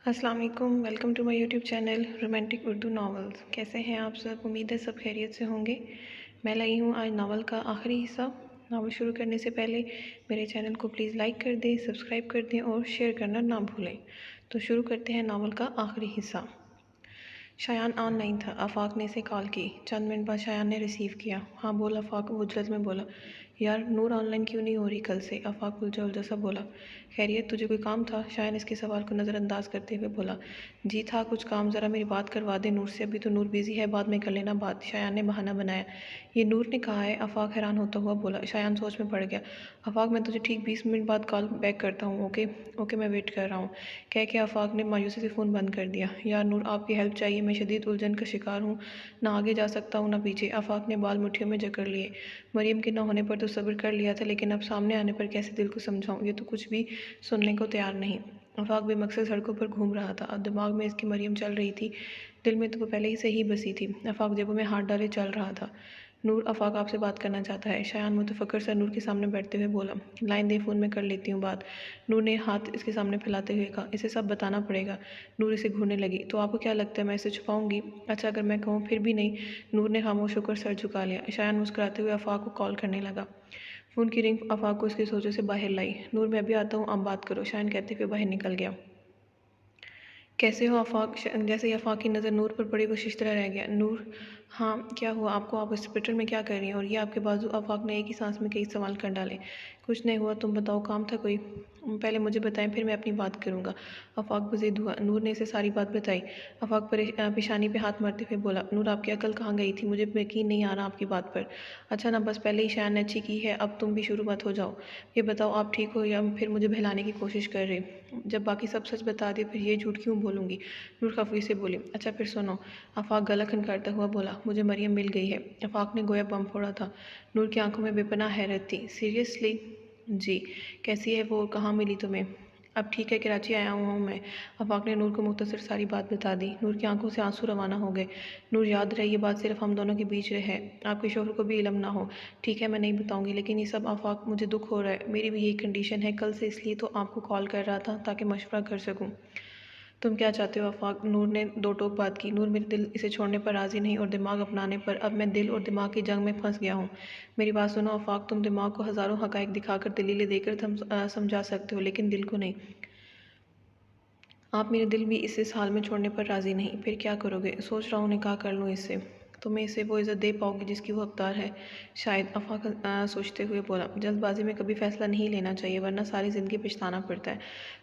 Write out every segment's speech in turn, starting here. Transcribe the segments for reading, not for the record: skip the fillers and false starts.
अस्सलाम वालेकुम। Welcome to my YouTube channel romantic Urdu novels. कैसे हैं आप सब? उम्मीद है सब खैरियत से होंगे। मैं लाई हूँ आज नावल का आखिरी हिस्सा। नावल शुरू करने से पहले मेरे चैनल को प्लीज़ लाइक कर दें, सब्सक्राइब कर दें और शेयर करना ना भूलें। तो शुरू करते हैं नावल का आखिरी हिस्सा। शायान ऑनलाइन था। आफाक ने इसे कॉल की। चंद मिनट बाद शायान ने रिसीव किया। हाँ बोल आफाक उजलत में बोला। यार नूर ऑनलाइन क्यों नहीं हो रही कल से? आफाक उलझा उलझा सा बोला। खैरियत, तुझे कोई काम था? शायान इसके सवाल को नज़रअंदाज करते हुए बोला। जी था कुछ काम, ज़रा मेरी बात करवा दे नूर से। अभी तो नूर बिज़ी है, बाद में कर लेना बात। शायान ने बहाना बनाया। ये नूर ने कहा है? आफाक हैरान होता हुआ बोला। शायान सोच में पड़ गया। आफाक मैं तुझे ठीक 20 मिनट बाद कॉल बैक करता हूँ। ओके ओके मैं वेट कर रहा हूँ, कह के आफाक ने मायूसी से फ़ोन बंद कर दिया। यार नूर आपकी हेल्प चाहिए, मैं शदीद उलझन का शिकार हूँ, ना आगे जा सकता हूँ ना पीछे। आफाक ने बाल मुट्ठियों में जकड़ लिए। मरियम के न होने पर तो सब्र कर लिया था, लेकिन अब सामने आने पर कैसे दिल को समझाऊँ? ये तो कुछ भी सुनने को तैयार नहीं। आफाक बेमकसद सड़कों पर घूम रहा था। अब दिमाग में इसकी मरियम चल रही थी, दिल में तो वो पहले ही से ही बसी थी। आफाक जेबों में हाथ डाले चल रहा था। नूर आफाक आपसे बात करना चाहता है। शायान मुतफक्कर सा नूर के सामने बैठते हुए बोला। लाइन दे, फ़ोन में कर लेती हूँ बात। नूर ने हाथ इसके सामने फैलाते हुए कहा। इसे सब बताना पड़ेगा। नूर इसे घूरने लगी। तो आपको क्या लगता है मैं इसे छुपाऊंगी? अच्छा अगर मैं कहूँ फिर भी नहीं? नूर ने खामोश होकर सर झुका लिया। शायान मुस्कुराते हुए आफाक को कॉल करने लगा। फ़ोन की रिंग आफाक को इसकी सोचों से बाहर लाई। नूर मैं भी आता हूँ, आप बात करो, शायान कहते हुए बाहर निकल गया। कैसे हो आफाक? जैसे ही आफाक की नज़र नूर पर पड़ी वो शिश तरह रह गया। नूर हाँ क्या हुआ आपको? आप हॉस्पिटल में क्या कर रही हैं? और ये आपके बाजू? आफाक ने एक ही सांस में कई सवाल कर डाले। कुछ नहीं हुआ, तुम बताओ, काम था कोई? पहले मुझे बताएं फिर मैं अपनी बात करूँगा। आफाक बज़िद हुआ। नूर ने इसे सारी बात बताई। आफाक पेशानी पे हाथ मारते हुए बोला। नूर आपकी अकल कहाँ गई थी? मुझे यकीन नहीं आ रहा आपकी बात पर। अच्छा ना बस पहले ही शायान ने अच्छी की है, अब तुम भी शुरू मत हो जाओ। ये बताओ आप ठीक हो या फिर मुझे बहलाने की कोशिश कर रहे? जब बाकी सब सच बता दिए फिर ये झूठ क्यों बोलूँगी? नूर खफी से बोली। अच्छा फिर सुनो। आफाक गला खनकारता हुआ बोला। मुझे मरियम मिल गई है। आफाक ने गोया बम फोड़ा था। नूर की आंखों में बेपनाह हैरत थी। सीरियसली? जी। कैसी है वो, कहाँ मिली तुम्हें? अब ठीक है, कराची आया हुआ हूँ मैं। आफाक ने नूर को मुख्तसर सारी बात बता दी। नूर की आंखों से आंसू रवाना हो गए। नूर याद रहे ये बात सिर्फ हम दोनों के बीच रहे, आपके शोहर को भी इल्म ना हो। ठीक है मैं नहीं बताऊंगी, लेकिन ये सब आफाक मुझे दुख हो रहा है। मेरी भी यही कंडीशन है कल से, इसलिए तो आपको कॉल कर रहा था ताकि मशवरा कर सकूँ। तुम क्या चाहते हो आफाक? नूर ने दो टोक बात की। नूर मेरे दिल इसे छोड़ने पर राज़ी नहीं और दिमाग अपनाने पर। अब मैं दिल और दिमाग की जंग में फंस गया हूँ। मेरी बात सुनो आफाक, तुम दिमाग को हज़ारों हक़ाइक़ दिखाकर दलीलें देकर समझा सकते हो, लेकिन दिल को नहीं। आप मेरे दिल भी इसे इस हाल में छोड़ने पर राज़ी नहीं। फिर क्या करोगे? सोच रहा हूँ निकाह कर लूँ इससे। तुम्हें इसे वो इज़्ज़त दे पाओगे जिसकी वो हकदार है शायद। आफाक सोचते हुए बोला। जल्दबाजी में कभी फ़ैसला नहीं लेना चाहिए, वरना सारी ज़िंदगी पछताना पड़ता है।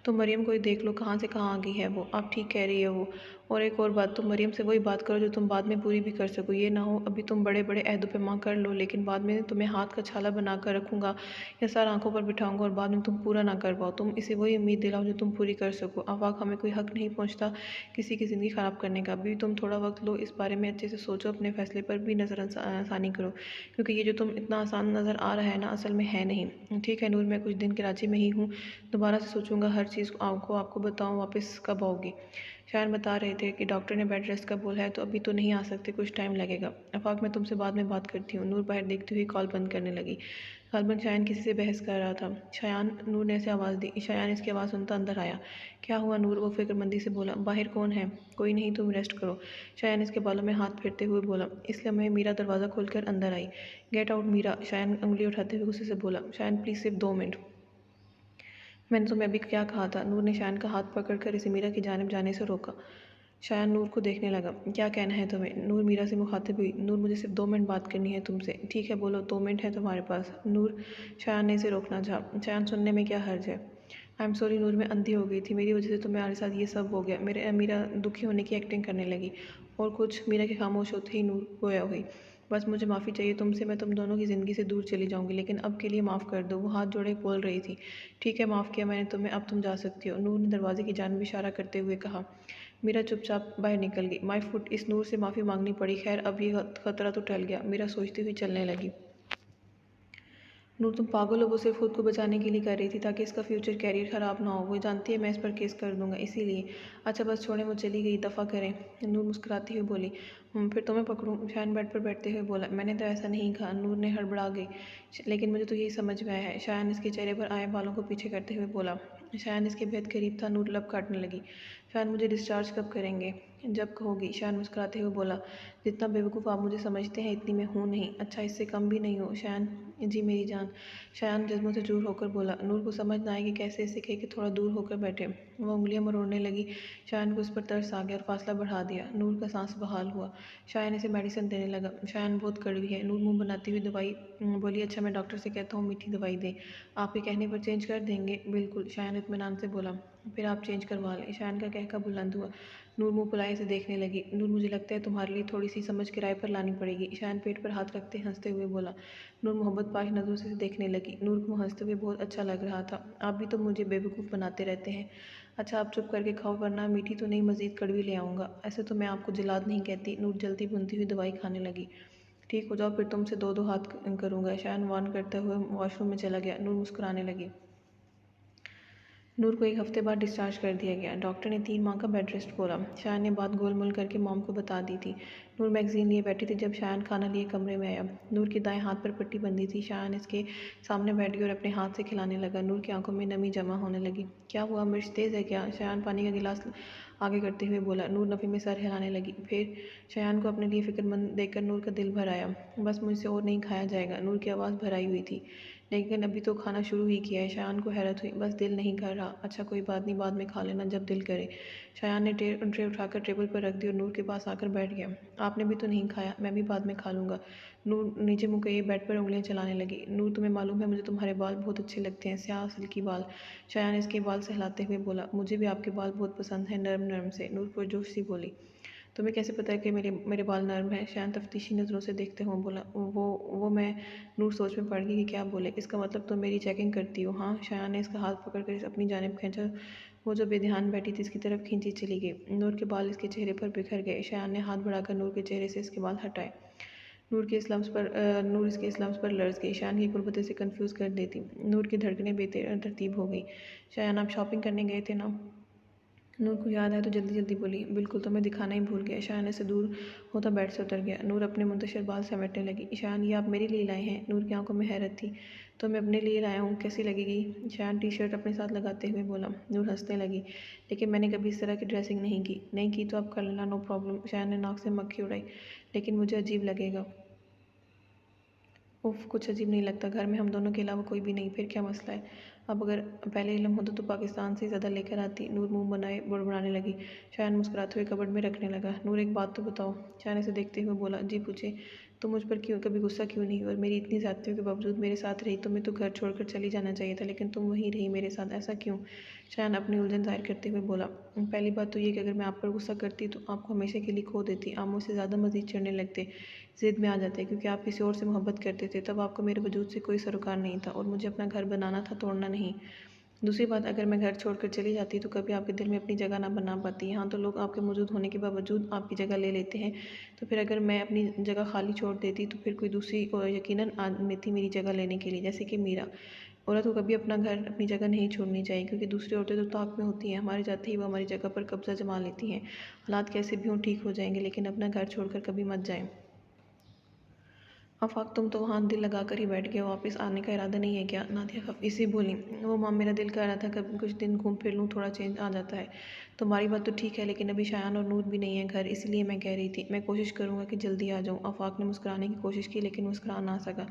तो मरियम को ही देख लो, कहाँ से कहाँ आ गई है वो। आप ठीक कह रही है वो। और एक और बात, तुम मरियम से वही बात करो जो तुम बाद में पूरी भी कर सको। ये ना हो अभी तुम बड़े बड़े अहद पैमा कर लो, लेकिन बाद में तुम्हें हाथ का छाला बना कर रखूँगा या सर आंखों पर बिठाऊंगा और बाद में तुम पूरा ना कर पाओ। तुम इसे वही उम्मीद दिलाओ जो तुम पूरी कर सको। आफाक हमें कोई हक नहीं पहुँचता किसी की ज़िंदगी ख़राब करने का। अभी तुम थोड़ा वक्त लो, इस बारे में अच्छे से सोचो, अपने फ़ैसले पर भी नज़रसानी करो, क्योंकि ये जो तुम इतना आसान नज़र आ रहा है ना, असल में है नहीं। ठीक है नूर, मैं कुछ दिन कराची में ही हूँ, दोबारा से सोचूंगा हर चीज़ को। आपको बताऊँ वापस कब आओगी? शायद बता रहे थे कि डॉक्टर ने बेड रेस्ट का बोला है, तो अभी तो नहीं आ सकते, कुछ टाइम लगेगा। आफाक मैं तुमसे बाद में बात करती हूँ। नूर बाहर देखती हुई कॉल बंद करने लगी। गालबन शायान किसी से बहस कर रहा था। शायान, नूर ने ऐसे आवाज़ दी। शायान इसकी आवाज़ सुनता अंदर आया। क्या हुआ नूर? वो फिक्रमंदी से बोला। बाहर कौन है? कोई नहीं, तुम रेस्ट करो। शायान इसके बालों में हाथ फेरते हुए बोला। इसलिए मैं मीरा दरवाज़ा खोलकर अंदर आई। गेट आउट मीरा, शायान उंगली उठाते हुए गुस्से से बोला। शायान प्लीज़ सिर्फ 2 मिनट। मैंने तुम्हें अभी क्या कहा था? नूर ने शायान का हाथ पकड़कर इसे मीरा की जानिब जाने से रोका। शायान नूर को देखने लगा। क्या कहना है तुम्हें? नूर मीरा से मुखातिब हुई। नूर मुझे सिर्फ 2 मिनट बात करनी है तुमसे। ठीक है बोलो, 2 मिनट है तुम्हारे पास। नूर, शायान ने इसे रोकना चाहा। शायान सुनने में क्या हर्ज है? आई एम सॉरी नूर, मैं अंधी हो गई थी, मेरी वजह से तुम्हारे साथ ये सब हो गया। मीरा दुखी होने की एक्टिंग करने लगी। और कुछ? मीरा के खामोश होते ही नूर गोया हुई। बस मुझे माफ़ी चाहिए तुमसे, मैं तुम दोनों की ज़िंदगी से दूर चली जाऊंगी, लेकिन अब के लिए माफ़ कर दो। वो हाथ जोड़े बोल रही थी। ठीक है माफ़ किया मैंने तुम्हें, अब तुम जा सकती हो। नूर ने दरवाजे की जानिब इशारा करते हुए कहा। मीरा चुपचाप बाहर निकल गई। माई फुट, इस नूर से माफ़ी मांगनी पड़ी। खैर अब ये खतरा तो टल गया। मीरा सोचती हुई चलने लगी। नूर तुम पागल हो? वो सिर्फ खुद को बचाने के लिए कर रही थी, ताकि इसका फ्यूचर कैरियर ख़राब ना हो। वो जानती है मैं इस पर केस कर दूंगा, इसीलिए। अच्छा बस छोड़ें, वो चली गई, दफ़ा करें। नूर मुस्कुराती हुई बोली। फिर तुम्हें पकड़ूं? शायान बेड पर बैठते हुए बोला। मैंने तो ऐसा नहीं कहा। नूर ने हड़बड़ा गई। लेकिन मुझे तो यही समझ में आया है। शायान इसके चेहरे पर आए बालों को पीछे करते हुए बोला। شایان اس کے بہت قریب تھا۔ نور لب کاٹنے لگی۔ شایان مجھے ڈسچارج کب کریں گے؟ جب کہوگی، شایان مسکراتے ہوئے بولا۔ جتنا بیوقوف آپ مجھے سمجھتے ہیں اتنی میں ہوں نہیں، اچھا اس سے کم بھی نہیں ہوں شایان۔ جی میری جان، شایان جذبوں سے چور ہو کر بولا۔ نور کو سمجھ نہ آئی کہ کیسے اسے کہے کہ تھوڑا دور ہو کر بیٹھے۔ وہ انگلیاں مروڑنے لگی۔ شایان کو اس پر ترس آ گیا اور فاصلہ بڑھا دیا۔ نور کا سانس بحال ہوا۔ شایان اسے میڈیسن دینے لگا۔ شایان بہت کڑوی ہے۔ نور منہ بناتی ہوئی دوائی بولی، اچھا میں ڈاکٹر سے کہتا ہوں میٹھی دوائی دیں، آپ کے کہنے پر چینج کر دیں گے؟ بالکل، شایان اطمینان سے بولا۔ پھر آپ چینج کروا لیں۔ شایان کا کہکہ بلند ہوا۔ نور منہ پھلائے اسے دیکھنے لگی۔ نور مجھے لگتا ہے تمہارے لیے تھوڑی سی سمجھ کرائے پر لانی پڑے گی، شایان پیٹ پر ہاتھ رکھتے ہنستے ہوئے بولا۔ نور محبت پاش نظروں سے اسے دیکھنے لگی۔ نور کو ہنستے ہوئے بہت اچھا لگ رہا تھا۔ آپ بھی تو مجھے بیوقوف بناتے رہتے ہیں۔ اچھا آپ چپ کر کے کھاؤ ورنہ میٹھی تو نہیں مزید کڑوی لے آؤں گا۔ ایسے تو میں آپ کو جلاد نہیں کہتی۔ نور جلدی بنتی ہوئی دوائی کھانے لگی۔ ٹھیک ہو جاؤ پھر تم سے دو ہاتھ کروں گا، شایان وارن کرتے ہوئے واش روم میں چلا گیا۔ نور مسکرانے لگی۔ نور کو 1 ہفتے بعد ڈسچارج کر دیا گیا۔ ڈاکٹر نے 3 ماہ کا بیڈ ریسٹ بولا۔ شایان نے بات گول مول کر کے موم کو بتا دی تھی۔ نور میگزین لیے بیٹھی تھی جب شایان کھانا لیے کمرے میں آیا۔ نور کے دائیں ہاتھ پر پٹی بندھی تھی۔ شایان اس کے سامنے بیٹھ گیا اور اپنے ہاتھ سے کھلانے لگا۔ نور کی آنکھوں میں نمی جمع ہونے لگی۔ کیا ہوا، مرچ تیز ہے کیا؟ شایان پانی کا گلاس آگے کرتے ہوئے بولا۔ نور نفی میں سر ہلانے لگی۔ پھر شایان کو اپنے لیے فکر مند دیکھ کر نور کا دل بھر آیا۔ بس مجھ سے اور نہیں کھایا جائے گا، نور کی آواز بھر آئی ہوئی تھی۔ لیکن ابھی تو کھانا شروع ہی کیا ہے۔ شایان کو حیرت ہوئی۔ بس دل نہیں کر رہا۔ اچھا کوئی بات نہیں، بعد میں کھا لینا جب دل کرے۔ شایان نے ٹرے اٹھا کر ٹیبل پر رکھ دی اور نور کے پاس آ کر بیٹھ گیا۔ آپ نے بھی تو نہیں کھایا، میں بھی بعد میں کھا لوں گا۔ نور نیچے منہ کیے بیڈ پر انگلیاں چلانے لگی۔ نور تمہیں معلوم ہے مجھے تمہارے بال بہت اچھے لگتے ہیں، سیاہ سلکی بال۔ شایان اس کے بال سہلاتے ہوئے بولا۔ مجھے بھی آپ کے بال بہت پسند ہیں، نرم نرم سے۔ نور پرجوش سی بولی۔ تمہیں کیسے پتہ ہے کہ میرے بال نرم ہیں؟ شایان تفتیشی نظروں سے دیکھتے ہوئے بولا۔ وہ میں نور سوچ میں پڑ گئی کہ کیا بولے۔ اس کا مطلب تم میری چیکنگ کرتی ہو، ہاں؟ شایان نے اس کا ہاتھ پکڑ کر اپنی جانب کھینچا۔ وہ جو بے دھیان بیٹھی تھی اس کی طرف کھینچی چلی گئی۔ نور کے بال اس کے چہرے پر بکھر گئے۔ شایان نے ہاتھ بڑھا کر نور کے چہرے سے اس کے بال ہٹائے۔ نور اس کے اس لمس پر لرز گئی۔ شایان کی قربت اسے کنفیوز کر دیتی۔ نور کی دھڑکنیں بے ترتیب ہو گئی۔ شایان آپ شاپنگ کرنے گئے تھے نا؟ نور کو یاد آیا تو جلدی جلدی بولی۔ بالکل، تو میں دکھانا ہی بھول گیا۔ شایان سے دور ہوتا بیڈ سے اتر گیا۔ نور اپنے منتشر بال سمیٹنے لگی۔ شایان یہ آپ میرے لیے لائے ہیں؟ نور کی آنکھوں میں حیرت تھی۔ تو میں اپنے لیے لایا ہوں، کیسی لگے گی؟ شایان ٹی شرٹ اپنے ساتھ لگاتے ہوئے بولا۔ نور ہنسنے لگی۔ لیکن میں نے کبھی اس طرح کی ڈریسنگ نہیں کی۔ نہیں کی تو اب کر لینا، نو پرابلم۔ شایان نے ناک سے مکھی اڑائی۔ لیکن مجھے عجیب لگے گا۔ اف، کچھ عجیب نہیں لگتا، گھر میں ہم دونوں کے علاوہ کوئی بھی نہیں، پھر کیا مسئلہ ہے؟ اب اگر پہلے علم ہوتا تو پاکستان سے زیادہ لے کر آتی۔ نور منہ بنائے بڑبڑانے لگی۔ شایان مسکراتے ہوئے کبرڈ میں رکھنے لگا۔ نور ایک بات تو بتاؤ، شایان اسے دیکھتے ہوئے بولا۔ جی پوچھے۔ تم مجھ پر کبھی غصہ کیوں نہیں ہوئی اور میری اتنی زیادتیوں کے باوجود میرے ساتھ رہی؟ تمہیں تو گھر چھوڑ کر چلی جانا چاہیے تھا، لیکن تم وہیں رہی میرے ساتھ، ایسا کیوں؟ شایان اپنی الجھن ظاہر کرتے ہوئے بولا۔ پہلی بات تو یہ کہ اگر میں آپ پر غصہ کرتی تو آپ کو ہمیشہ کے لیے کھو دیتی، آپ مجھ سے زیادہ مزید چڑھنے لگتے، ضد میں آ جاتے، کیونکہ آپ کسی اور سے محبت کرتے تھے، تب آپ کو میرے وجود سے کوئی سروکار نہیں تھا اور مجھے اپنا گھر بنانا تھا، توڑنا نہیں۔ دوسری بات، اگر میں گھر چھوڑ کر چلی جاتی تو کبھی آپ کے دل میں اپنی جگہ نہ بنا پاتی۔ یہاں تو لوگ آپ کے موجود ہونے کے باوجود آپ کی جگہ لے لیتے ہیں، تو پھر اگر میں اپنی جگہ خالی چھوڑ دیتی تو پھر کوئی دوسری یقیناً آتی میری جگہ لینے کے لیے، جیسے کہ میرا۔ عورت کو کبھی اپنا گھر، اپنی جگہ نہیں چھوڑنی چاہیے، کیونکہ دوسری عورتیں تو طاق میں ہوتی ہیں، ہمارے جاتے ہی وہ ہماری جگہ پر قبضہ جما لیتی ہیں۔ حالات کیسے بھی ہوں ٹھیک ہو جائیں گے، لیکن اپنا گھر چھوڑ کر کبھی مت جائیں۔ آفاق، تم تو وہاں دل لگا کر ہی بیٹھ گئے ہو، واپس آنے کا ارادہ نہیں ہے کیا؟ نادیہ خفی سے بولی۔ وہ ماں، میرا دل کر رہا تھا کبھی کچھ دن گھوم پھر لوں، تھوڑا چینج آ جاتا ہے۔ تمہاری بات تو ٹھیک ہے، لیکن ابھی شایان اور نور بھی نہیں ہے گھر، اس لیے میں کہہ رہی تھی، میں کوشش کروں گا کہ جلدی آ جاؤں۔ آفاق نے مسکرانے کی کوشش کی لیکن مسکرا نہ سکا۔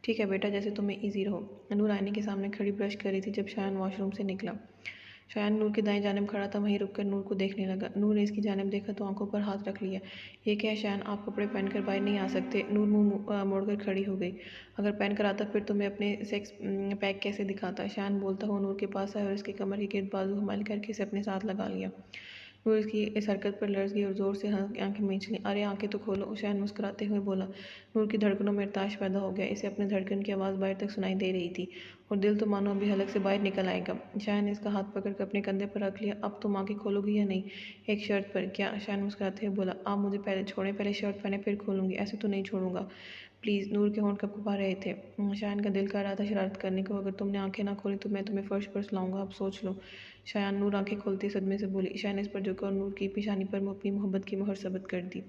ٹھیک ہے بیٹا، جیسے تمہیں ایزی رہو۔ نور آئینے کے سامنے کھڑی برش کر رہی تھی جب شایان واش روم سے نکلا۔ شایان نور کے دائیں جانب کھڑا تھا، وہیں رک کر نور کو دیکھنے لگا۔ نور نے اس کی جانب دیکھا تو آنکھوں پر ہاتھ رکھ لیا۔ یہ کیا ہے شایان، آپ کپڑے پہن کر باہر نہیں آ سکتے؟ نور منہ موڑ کر کھڑی ہو گئی۔ اگر پہن کر آتا پھر تمہیں اپنے سیکس پیک کیسے دکھاتا؟ شایان بولتا ہوا نور کے پاس آیا اور اس کے کمر کے گرد بازو حمل کر کے اسے اپنے ساتھ لگا لیا۔ نور اس کی اس حرکت پر لرز گئی اور زور سے آنکھیں مینچ لیں۔ ارے آنکھیں تو کھولو، شایان مسکراتے ہوئے بولا۔ نور کی دھڑکنوں میں ارتعاش پیدا ہو گیا، اسے اپنے دھڑکن کی آواز باہر تک سنائی دے رہی تھی اور دل تو مانو ابھی حلق سے باہر نکل آئے گا۔ شایان نے اس کا ہاتھ پکڑ کر اپنے کندھے پر رکھ لیا۔ اب تم آنکھیں کھولو گی یا نہیں؟ ایک شرط پر۔ کیا؟ شایان مسکراتے ہوئے بولا۔ آپ مجھے پہلے چھوڑیں، پہلے شرٹ پہنیں پھر کھولوں گی، ایسے تو نہیں چھوڑوں گا پلیز۔ نور کے ہونٹ کپکپا رہے تھے۔ شایان کا دل کر رہا تھا شرارت کرنے کو، اگر تم نے آنکھیں نہ کھولی تو میں تمہیں فرش پر سلاؤں گا، اب سوچ لو۔ شایان، نور آنکھیں کھولتے صدمے سے بولی۔ شایان اس پر جھکا اور نور کی پیشانی پر اپنی محبت کی مہر ثبت کر دی۔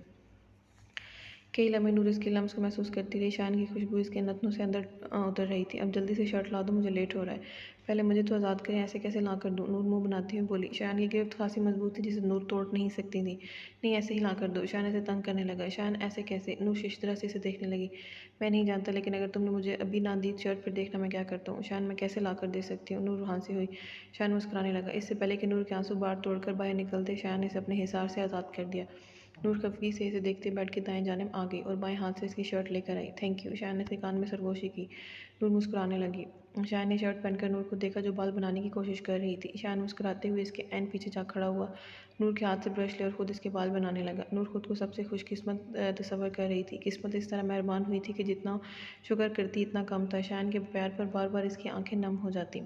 कई लम्हे नूर इसके लम्स को महसूस करती रही। शान की खुशबू इसके नथनों से अंदर उतर रही थी। अब जल्दी से शर्ट ला दो, मुझे लेट हो रहा है। पहले मुझे तो आज़ाद करें, ऐसे कैसे ला कर दूँ? नूर मुंह बनाती हुई बोली। शान की गिरफ्त खासी मजबूत थी जिसे नूर तोड़ नहीं सकती थी। नहीं, ऐसे ही ला कर दो। शान इसे तंग करने लगा। शान ऐसे कैसे? नूर शिशतरा से इसे देखने लगी। मैं नहीं जानता, लेकिन अगर तुमने मुझे अभी ना दी शर्ट, फिर देखना मैं क्या करता हूँ। शान, मैं कैसे ला कर दे सकती हूँ? नूर वहाँ से हुई। शान मुस्कुराने लगा। इससे पहले कि नूर के आंसू बाहर तोड़कर बाहर निकलते, शान ने इसे अपने हिसार से आज़ाद कर दिया। नूर खफगी से इसे देखते बैठ के दाएं जानिब आ गई और बाएं हाथ से इसकी शर्ट लेकर आई। Thank you. शायन ने इसके कान में सरगोशी की। नूर मुस्कुराने लगी। शायन ने शर्ट पहनकर नूर को देखा जो बाल बनाने की कोशिश कर रही थी। शायन मुस्कुराते हुए इसके ऐन पीछे जा खड़ा हुआ, नूर के हाथ से ब्रश ले और खुद इसके बाल बनाने लगा। नूर खुद को सबसे खुशकिस्मत तस्वर कर रही थी। किस्मत इस तरह मेहरबान हुई थी कि जितना शुक्र करती इतना कम था। शायन के प्यार पर बार बार इसकी आंखें नम हो जाती।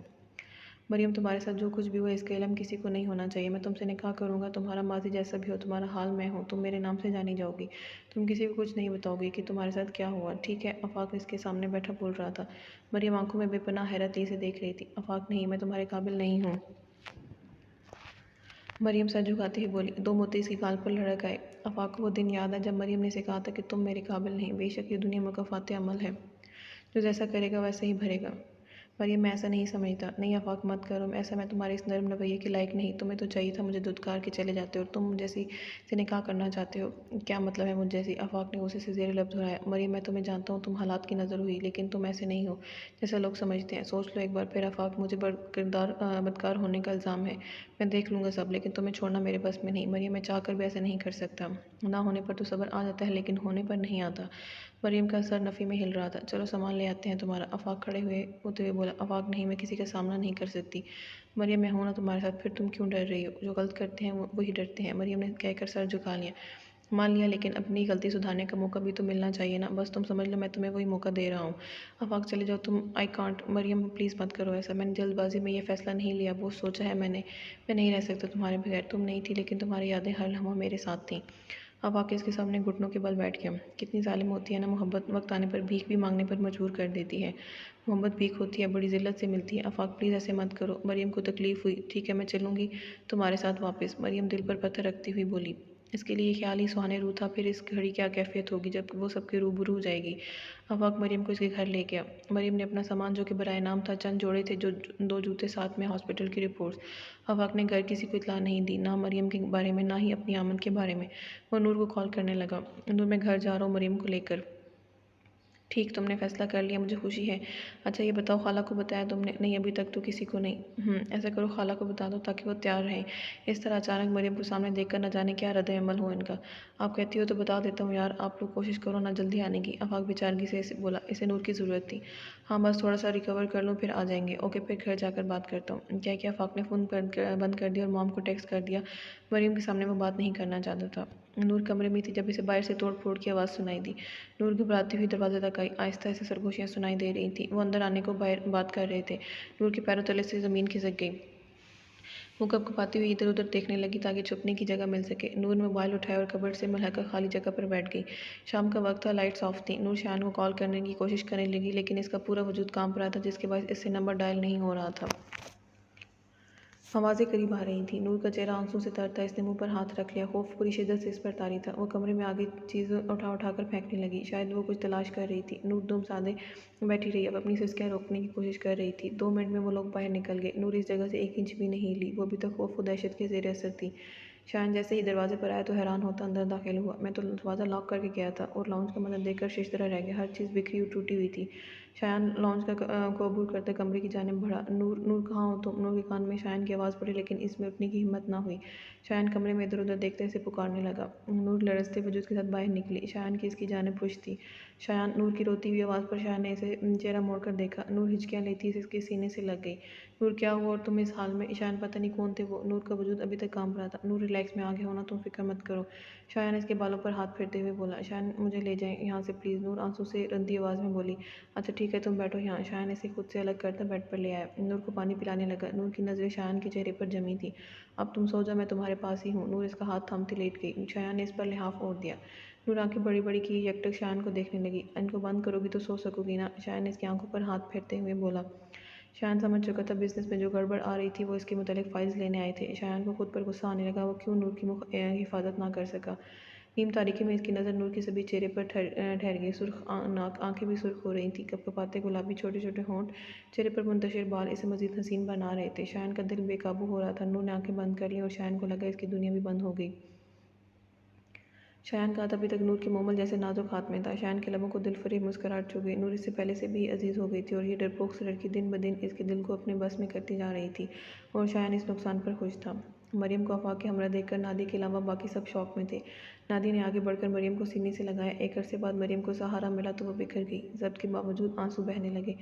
मरियम, तुम्हारे साथ जो कुछ भी हुआ इसका इल्म किसी को नहीं होना चाहिए। मैं तुमसे निकाह करूँगा, तुम्हारा माजी जैसा भी हो, तुम्हारा हाल मैं हूँ, तुम मेरे नाम से जानी जाओगी। तुम किसी को कुछ नहीं बताओगी कि तुम्हारे साथ क्या हुआ, ठीक है? आफाक इसके सामने बैठा बोल रहा था। मरियम आंखों में बेपनाह हैरती से देख रही थी। आफाक, नहीं, मैं तुम्हारे काबिल नहीं हूँ। मरियम सर झुकाते ही बोली। दो मोती इसकी गाल पर लड़क आए। आफाक को वो दिन याद है जब मरियम ने इसे कहा था कि तुम मेरे काबिल नहीं। बेशक ये दुनिया मुकफ़ात अमल है, जो जैसा करेगा वैसे ही भरेगा। मरियम, मैं ऐसा नहीं समझता। नहीं आफाक, मत करो ऐसा, मैं तुम्हारे इस नरम रवैये के लायक नहीं। तुम्हें तो चाहिए था मुझे धुतकार के चले जाते और तुम जैसी से निकाह करना चाहते हो। क्या मतलब है मुझ जैसी? आफाक ने गुस्से से ज़ेर लब दोहराया। मरियम, मैं तुम्हें जानता हूँ, तुम हालात की नज़र हुई, लेकिन तुम ऐसे नहीं हो जैसा लोग समझते हैं। सोच लो एक बार फिर। आफाक, मुझे बदकार होने का इल्ज़ाम है। मैं देख लूँगा सब, लेकिन तुम्हें छोड़ना मेरे बस में नहीं। मरियम, मैं चाह कर भी ऐसा नहीं कर सकता। ना होने पर तो सब्र आ जाता है, लेकिन होने पर नहीं आता। मरियम का सर नफ़ी में हिल रहा था। चलो सामान ले आते हैं तुम्हारा। आफाक खड़े हुए होते हुए बोला। आफाक, नहीं, मैं किसी का सामना नहीं कर सकती। मरियम, मैं हूं ना तुम्हारे साथ, फिर तुम क्यों डर रही हो? जो गलत करते हैं वही डरते हैं। मरियम ने कहकर सर झुका लिया। मान लिया, लेकिन अपनी गलती सुधारने का मौका भी तो मिलना चाहिए ना। बस तुम समझ लो मैं तुम्हें वही मौका दे रहा हूँ। आफाक, चले जाओ तुम। I can't. मरियम, प्लीज़ मत करो ऐसा। मैंने जल्दबाजी में ये फ़ैसला नहीं लिया, बहुत सोचा है मैंने। मैं नहीं रह सकता तुम्हारे बगैर। तुम नहीं थी, लेकिन तुम्हारी यादें हर लम्हा मेरे साथ थीं। अब आके इसके सामने घुटनों के बल बैठ गया। कितनी ज़ालिम होती है ना मोहब्बत, वक्त आने पर भीख भी मांगने पर मजबूर कर देती है। मोहब्बत भीख होती है, बड़ी ज़िल्लत से मिलती है। आफाक, प्लीज़ ऐसे मत करो। मरियम को तकलीफ़ हुई। ठीक है, मैं चलूँगी तुम्हारे साथ वापस। मरियम दिल पर पत्थर रखती हुई बोली। इसके लिए ख्याल ही सुहाने रूह था, फिर इस घड़ी क्या कैफियत होगी जब वो सबके रूबरू हो जाएगी। आफाक मरियम को इसके घर ले गया। मरियम ने अपना सामान, जो कि बराए नाम था, चंद जोड़े थे, जो दो जूते, साथ में हॉस्पिटल की रिपोर्ट्स। आफाक ने घर किसी को इत्तला नहीं दी, ना मरियम के बारे में, ना ही अपनी आमद के बारे में। वो नूर को कॉल करने लगा। नूर, मैं घर जा रहा हूँ मरियम को लेकर। ठीक, तुमने फ़ैसला कर लिया, मुझे खुशी है। अच्छा ये बताओ, खाला को बताया तुमने? नहीं, अभी तक तो किसी को नहीं। ऐसा करो, खाला को बता दो ताकि वो तैयार रहें। इस तरह अचानक मरियम को सामने देखकर न जाने क्या रद्द-ए-अमल हो इनका। आप कहती हो तो बता देता हूँ यार, आप लोग कोशिश करो ना जल्दी आने की। आफाक बेचारगी से इसे बोला। इसे नूर की ज़रूरत थी। हाँ, बस थोड़ा सा रिकवर कर लूँ फिर आ जाएंगे। ओके, फिर घर जाकर बात करता हूँ। क्या किया? आफाक ने फ़ोन बंद कर दिया और मॉम को टेक्स्ट कर दिया। मरियम के सामने वो बात नहीं करना चाहता था। नूर कमरे में थी जब इसे बाहर से तोड़ फोड़ की आवाज़ सुनाई दी। नूर घबराती हुई दरवाजे तक आई। आहिस्ता ऐसे सरगोशियाँ सुनाई दे रही थी। वो अंदर आने को बाहर बात कर रहे थे। नूर के पैरों तले से ज़मीन खिसक गई। वो कँपकँपाती हुई इधर उधर देखने लगी ताकि छुपने की जगह मिल सके। नूर ने मोबाइल उठाया और कबर्ड से महलकर खाली जगह पर बैठ गई। शाम का वक्त था, लाइट्स ऑफ थी। नूर शान को कॉल करने की कोशिश करने लगी, लेकिन इसका पूरा वजूद कांप रहा था, जिसके बाद इससे नंबर डायल नहीं हो रहा था। आवाज़ें करीब आ रही थीं। नूर का चेहरा आंसू से तर था। इसने मुंह पर हाथ रख लिया। खौफ पूरी शिद्दत से इस पर तारी था। वो कमरे में आगे चीज़ उठा उठा कर फेंकने लगी। शायद वो कुछ तलाश कर रही थी। नूर दुम साधे बैठी रही। अब अपनी सिसकियाँ रोकने की कोशिश कर रही थी। 2 मिनट में वो लोग बाहर निकल गए। नूर इस जगह से 1 इंच भी नहीं हिली। वो अभी तक खौफ व दहशत के ज़ेर असर थी। शायन जैसे ही दरवाजे पर आया तो हैरान होता अंदर दाखिल हुआ। मैं तो दरवाज़ा लॉक करके गया था और लाउंज का मंजर देखकर शिश तरह रह गया। हर चीज़ बिखरी टूटी हुई थी। शायन लाउंज को अबूर करते कमरे की जानिब बढ़ा। नूर, नूर कहाँ हो तुम? नूर के कान में शायन की आवाज़ पड़ी, लेकिन इसमें उठने की हिम्मत ना हुई। शायन कमरे में इधर उधर देखते इसे पुकारने लगा। नूर लरजते वजूद के साथ बाहर निकली। शायन की इसकी जानिब पुश थी। शायन, नूर की रोती हुई आवाज़ पर शायन ने इसे चेहरा मोड़कर देखा। नूर हिचकियाँ लेती इसके सीने से लग गई। नूर, क्या हुआ और तुम इस हाल में? शायन पता नहीं कौन थे वो। नूर का वजूद अभी तक कांप रहा था। नूर, रिलैक्स में आ गए हो ना तुम, फिक्र मत करो। शायन इसके बालों पर हाथ फेरते हुए बोला। शायन, मुझे ले जाएं यहाँ से प्लीज़। नूर आंसू से रंधी आवाज़ में बोली। अच्छा ठीक है, तुम बैठो यहाँ। शायन इसे खुद से अलग करता बेड पर ले आया। नूर को पानी पिलाने लगा। नूर की नज़रें शायन के चेहरे पर जमी थी। अब तुम सो जाओ, मैं तुम्हारे पास ही हूँ। नूर इसका हाथ थामती लेट गई। शायन ने इस पर लिहाफ ओढ़ दिया। नूर आंखें बड़ी बड़ी की यकटक शायन को देखने लगी। इनको बंद करोगी तो सो सकोगी ना? शायन ने इसकी आंखों पर हाथ फेरते हुए बोला। शायन समझ चुका था बिजनेस में जो गड़बड़ आ रही थी, वो इसके मुतालिक फाइल्स लेने आए थे। शायन को खुद पर गुस्सा आने लगा। वो क्यों नूर की हिफाजत ना कर सका। نیم تاریکی میں اس کی نظر نور کے سبھی چہرے پر ٹھہر گئی۔ سرخ ناک، آنکھیں بھی سرخ ہو رہی تھیں، کپکپاتے گلابی چھوٹے چھوٹے ہونٹ، چہرے پر منتشر بال اسے مزید حسین بنا رہے تھے۔ شایان کا دل بے قابو ہو رہا تھا۔ نور نے آنکھیں بند کر لیں اور شایان کو لگا اس کی دنیا بھی بند ہو گئی۔ شایان کا ہاتھ ابھی تک نور کے مومل جیسے نازک ہاتھ میں تھا۔ شایان کے لبوں کو دل فریب مسکراہٹ چھو گئی۔ نور اس سے پہلے سے بھی عزیز ہو گئی تھی اور یہ ڈرپوک سی لڑکی دن بدن اس کے دل کو اپنے بس میں کرتی جا رہی تھی، اور شایان اس نقصان پر خوش تھا۔ مریم کو آفاق کے ہمراہ دیکھ کر نادیہ کے علاوہ باقی سب شوق میں تھے۔ نادیہ نے آگے بڑھ کر مریم کو سینے سے لگایا۔ ایک عرصے بعد مریم کو سہارا ملا تو وہ بکھر گئی۔ ضبط کے باوجود آنسو بہنے لگے،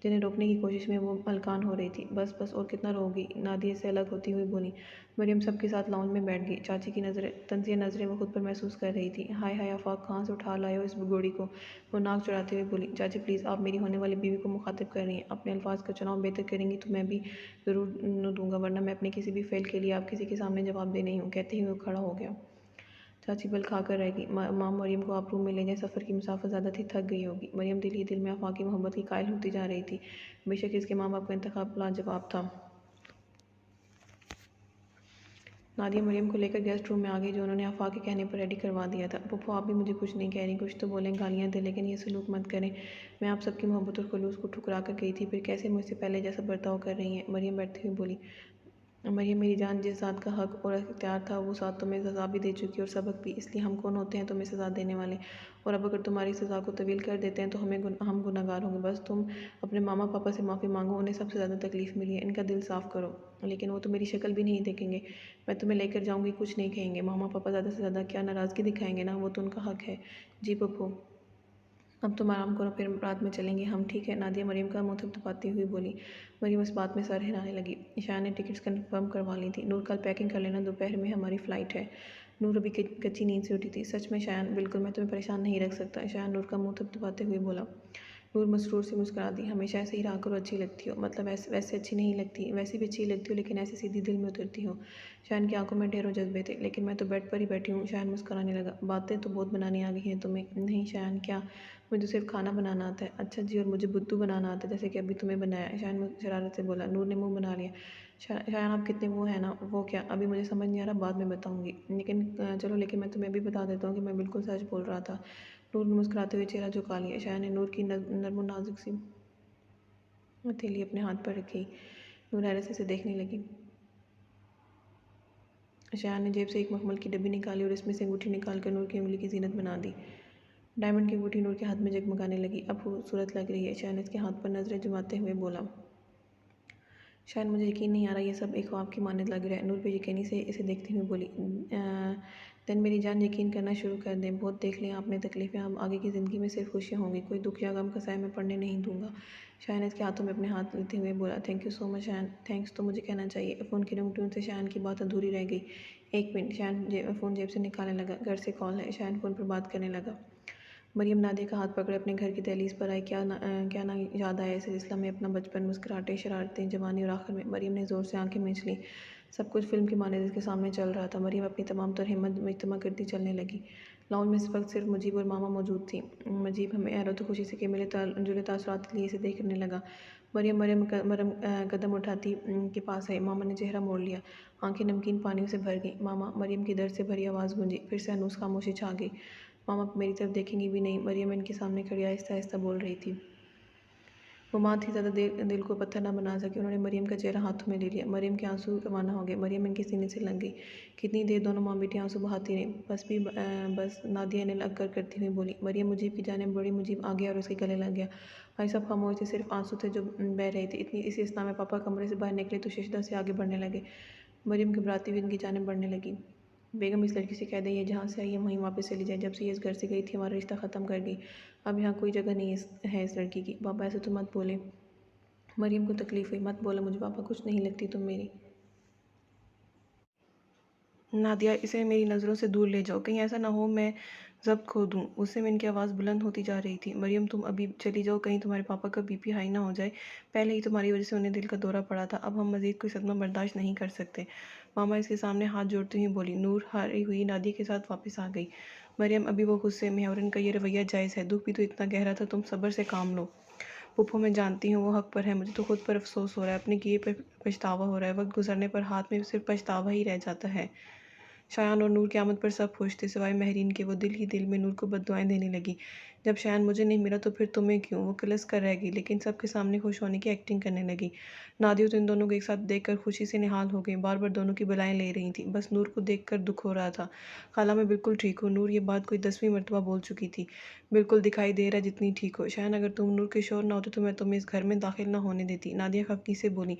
جنہیں روکنے کی کوشش میں وہ ہلکان ہو رہی تھی۔ بس بس، اور کتنا رو گی؟ نادیہ سے الگ ہوتی ہوئی بولی۔ مریم سب کے ساتھ لاؤنج میں بیٹھ گئی۔ چاچی کی طنزیہ نظریں وہ خود پر محسوس کر رہی تھی۔ ہائے ہائے آفاق، کہاں سے اٹھا لائے ہو اس گوڑی کو؟ وہ ناک چڑھاتے ہوئے بولی۔ چاچی پلیز، آپ میری ہونے والی بیوی کو مخاطب کر رہی ہیں۔ اپنے الفاظ کا چناؤ بہتر کریں گی تو میں بھی ضرور دوں گا، ورنہ میں اپنے کسی بھی فعل کے لیے آپ کسی کے سامنے جواب دہ نہیں ہوں۔ کہتے ہی وہ کھڑا ہو گیا۔ چاچی بل کھا کر رہ گئی۔ مام، مریم کو آپ روم میں لے جائیں، سفر کی مسافت زیادہ تھی، تھک گئی ہوگی۔ مریم دل ہی دل میں آفاق کی محبت کی قائل ہوتی جا رہی تھی۔ بے شک اس کے ماں باپ کا انتخاب لاجواب تھا۔ نادیہ مریم کو لے کر گیسٹ روم میں آ گئی، جو انہوں نے آفاق کے کہنے پر ریڈی کروا دیا تھا۔ پھپھو، آپ بھی مجھے کچھ نہیں کہہ رہی؟ کچھ تو بولیں، گالیاں دیں، لیکن یہ سلوک مت کریں۔ میں آپ سب کی محبت اور خلوص کو ٹھکرا کر گئی تھی، پھر کیسے مجھ سے پہلے جیسا برتاؤ کر رہی ہیں؟ مریم بیٹھتے ہوئے بولی۔ مریم میری جان، جس ذات کا حق اور اختیار تھا وہ ذات تمہیں سزا بھی دے چکی اور سبق بھی، اس لیے ہم کون ہوتے ہیں تمہیں سزا دینے والے؟ اور اب اگر تمہاری سزا کو طویل کر دیتے ہیں تو ہم گناہ گار ہوں گے۔ بس تم اپنے ماما پاپا سے معافی مانگو، انہیں سب سے زیادہ تکلیف ملی ہے، ان کا دل صاف کرو۔ لیکن وہ تو میری شکل بھی نہیں دیکھیں گے، میں تمہیں لے کر جاؤں گی، کچھ نہیں کہیں گے۔ ماما پاپا زیادہ سے زیادہ کیا ناراضگی دکھائیں گے نا، وہ تو ان کا حق ہے۔ جی پھپھو، اب تم آرام کرو، پھر رات میں چلیں گے ہم، ٹھیک ہے؟ نادیہ مریم کا منہ تھپتھپاتی ہوئی بولی۔ مریم اس بات میں سر ہلانے لگی۔ شایان نے ٹکٹس کنفرم کروا لی تھی۔ نور، کل پیکنگ کر لینا، دوپہر میں ہماری فلائٹ ہے۔ نور ابھی کچی نیند سے اٹھی تھی۔ سچ میں شایان، بالکل، میں تمہیں پریشان نہیں رکھ سکتا۔ شایان نور کا منہ تھپتھپاتے ہوئے بولا۔ نور مسرور سے مسکرا دی۔ ہمیشہ ایسے ہی رہا کرو، اچھی لگتی ہو۔ مطلب ویسے اچھی نہیں لگتی، ویسے بھی اچھی لگتی ہو، لیکن ایسے سیدھی دل میں اترتی ہو۔ شایان کی آنکھوں میں ڈھیروں جذبے تھے۔ لیکن میں تو بیڈ پر ہی بیٹھی ہوں۔ شایان مسکرانے لگا۔ باتیں تو بہت بنانی آ گئی ہیں تمہیں۔ نہیں شایان، کیا؟ مجھے تو صرف کھانا بنانا آتا ہے۔ اچھا جی، اور مجھے بدو بنانا آتا ہے، جیسے کہ ابھی تمہیں بنایا۔ شایان شرارت سے بولا۔ نور نے منہ بنا لیا۔ شایان، آپ کتنے وہ ہیں نا۔ وہ کیا؟ ابھی مجھے سمجھ نہیں آ رہا، بعد میں بتاؤں گی۔ لیکن میں تمہیں بھی بتا دیتا ہوں کہ میں بالکل سچ بول رہا تھا۔ نور نے مسکراتے ہوئے چہرہ جھکا لیا۔ شایان نے نور کی نرم و نازک سی ہتھیلی اپنے ہاتھ پر رکھی۔ نور حیرت سے اسے دیکھنے لگی۔ شایان نے جیب سے ایک مخمل کی ڈبی نکالی اور اس میں سے انگوٹھی نکال کر نور کی انگلی کی زینت بنا دی۔ ڈائمنڈ کی انگوٹھی نور کے ہاتھ میں جگمگانے لگی۔ اب خوبصورت لگ رہی ہے۔ شایان اس کے ہاتھ پر نظریں جماتے ہوئے بولا۔ شایان، مجھے یقین نہیں آ رہا، یہ سب ایک خواب کی مانند لگ رہا ہے۔ نور بے یقینی سے اسے دیکھتے ہوئے بولی۔ دن میری جان، یقین کرنا شروع کر دیں۔ بہت دیکھ لیں آپ نے تکلیفیں، اب آگے کی زندگی میں صرف خوشیاں ہوں گی، کوئی دکھ یا غم کا سایہ میں پڑنے نہیں دوں گا۔ شایان اس کے ہاتھوں میں اپنے ہاتھ لیتے ہوئے بولا۔ Thank you so much Shayan. Thanks تو مجھے کہنا چاہیے۔ فون کی رنگ ٹون سے شایان کی بات ادھوری رہ گئی۔ ایک منٹ، شایان فون جیب سے نکالنے لگا۔ گھر سے کال ہے۔ شایان فون پر بات کرنے لگا۔ مریم نادیہ کا ہاتھ پکڑے اپنے گھر کی دہلیز پر آئی۔ کیا نہ یاد آیا اس سلسلہ میں اپنا بچپن، مسکراہٹیں، شرارتیں، جوانی، اور آخر میں مریم نے زور سے آنکھیں مینچ لیں۔ سب کچھ فلم کی مانند اس کے سامنے چل رہا تھا۔ مریم اپنی تمام تر ہمت مجتمع کرتی چلنے لگی۔ لاؤنج میں اس وقت صرف مجیب اور ماما موجود تھی۔ مجیب ہمیں حیرت و خوشی سے کے ملے تاثرات کے لیے اسے دیکھنے لگا۔ مریم قدم اٹھاتی کے پاس آئی۔ ماما نے چہرہ موڑ لیا، آنکھیں نمکین پانیوں سے بھر گئیں۔ ماما، مریم کی درد سے بھری آواز گونجی۔ پھر سے ہنوز خاموشی چھا گئی۔ ماما میری طرف دیکھیں گی بھی نہیں، مریم ان کے سامنے کھڑی آہستہ آہستہ بول رہی تھی۔ وہ ماں تھی، زیادہ دل کو پتھر نہ بنا سکی۔ انہوں نے مریم کا چہرہ ہاتھوں میں لے لیا۔ مریم کے آنسو روانہ ہو گئے۔ مریم ان کے سینے سے لگ گئی۔ کتنی دیر دونوں ماں بیٹی آنسو بہاتی رہیں۔ بس نادیہ نے لگ کر کرتی ہوئی بولی۔ مریم مجیب کی جانب بڑھی۔ مجیب آ گیا اور اس کے گلے لگ گیا۔ بھائی صاحب خاموش تھے، صرف آنسو تھے جو بہہ رہے تھے۔ اسی اثناء میں پاپا کمرے سے باہر نکلے تو ششدر سے آگے بڑھنے لگے۔ مریم گھبراتی ہوئی ان کی جانب بڑھنے لگی۔ بیگم، اس لڑکی سے کہہ دیں یہ جہاں سے آئی ہے وہیں واپس چلی جائے۔ جب سے یہ اس گھر سے گئی تھی ہمارا رشتہ ختم کر گئی، اب یہاں کوئی جگہ نہیں ہے اس لڑکی کی۔ پاپا ایسے تو مت بولے۔ مریم کو تکلیف ہوئی۔ مت بولو مجھے پاپا، کچھ نہیں لگتی تم میری۔ نادیہ، اسے میری نظروں سے دور لے جاؤ، کہیں ایسا نہ ہو میں ضبط کھو دوں۔ غصے میں ان کی آواز بلند ہوتی جا رہی تھی۔ مریم تم ابھی چلی جاؤ، کہیں تمہارے پاپا کا بی پی ہائی نہ ہو جائے، پہلے ہی تمہاری وجہ سے انہیں دل کا دورہ پڑا تھا، اب ہم مزید کوئی صدمہ برداشت نہیں کر سکتے۔ ماما اس کے سامنے ہاتھ جوڑتی ہوئی بولی۔ نور ہاری ہوئی نادیہ کے ساتھ واپس آ گئی۔ مریم، ابھی وہ غصے میں ہے اور ان کا یہ رویہ جائز ہے، دکھ بھی تو اتنا گہرا تھا، تم صبر سے کام لو۔ پھپھو میں جانتی ہوں وہ حق پر ہے، مجھے تو خود پر افسوس ہو رہا ہے، اپنے کیے پر پچھتاوا ہو رہا ہے، وقت گزرنے پر ہاتھ میں صرف پچھتاوا ہی رہ جاتا ہے۔ शायान और नूर की आमद पर सब खुश थे सिवाय महरीन के। वो दिल ही दिल में नूर को बद्दुआएं देने लगी। जब शायान मुझे नहीं मिला तो फिर तुम्हें क्यों, वो किलस कर रह गई, लेकिन सबके सामने खुश होने की एक्टिंग करने लगी। नादिया तो इन दोनों को एक साथ देखकर खुशी से निहाल हो गई, बार बार दोनों की बलाएं ले रही थी। बस नूर को देखकर दुख हो रहा था। खाला मैं बिल्कुल ठीक हूँ। नूर ये बात कोई 10वीं मरतबा बोल चुकी थी। बिल्कुल दिखाई दे रहा जितनी ठीक हो। शायन अगर तुम नूर के शोर ना होते तो मैं तुम्हें इस घर में दाखिल ना होने देती। नादिया खफकी से बोली।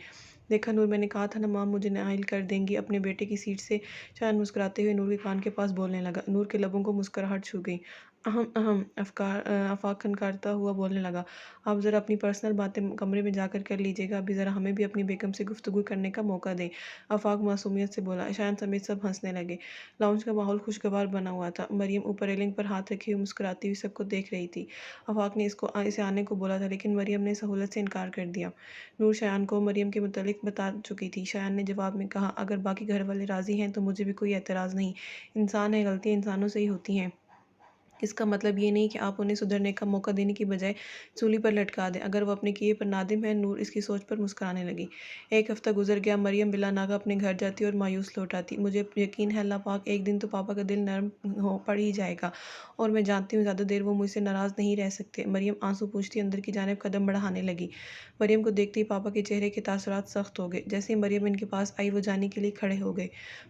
देखा नूर, मैंने कहा था ना माँ मुझे नाइल कर देंगी अपने बेटे की सीट से। शायन मुस्कुराते हुए नूर के कान के पास बोलने लगा। नूर के लबों को मुस्कुराहट छू गई। अहम अहम आफाक खनकारता हुआ बोलने लगा। आप ज़रा अपनी पर्सनल बातें कमरे में जाकर कर लीजिएगा, अभी ज़रा हमें भी अपनी बेगम से गुफ्तगू करने का मौका दें। आफाक मासूमियत से बोला। शायन समेत सब हंसने लगे। लाउंज का माहौल खुशगवार बना हुआ था। मरियम ऊपर रेलिंग पर हाथ रखे हुए मुस्कुराती हुई सबको देख रही थी। आफाक ने इसे आने को बोला था, लेकिन मरियम ने सहूलत से इनकार कर दिया। नूर शायान को मरियम के मुतालिक बता चुकी थी। शायान ने जवाब में कहा, अगर बाकी घर वाले राज़ी हैं तो मुझे भी कोई एतराज़ नहीं। इंसान है, गलतियाँ इंसानों से ही होती हैं। इसका मतलब ये नहीं कि आप उन्हें सुधरने का मौका देने की बजाय सूली पर लटका दें। अगर वो अपने किए पर नादिम है। नूर इसकी सोच पर मुस्कुराने लगी। एक हफ्ता गुजर गया। मरियम बिला नागा अपने घर जाती और मायूस लौट आती। मुझे यकीन है अल्लाह पाक एक दिन तो पापा का दिल नरम हो पड़ ही जाएगा, और मैं जानती हूँ ज़्यादा देर वो मुझसे नाराज़ नहीं रह सकते। मरियम आंसू पूंछती अंदर की जानिब कदम बढ़ाने लगी। मरियम को देखते ही पापा के चेहरे के तासुरात सख्त हो गए। जैसे ही मरियम इनके पास आई वो जाने के लिए खड़े हो गए।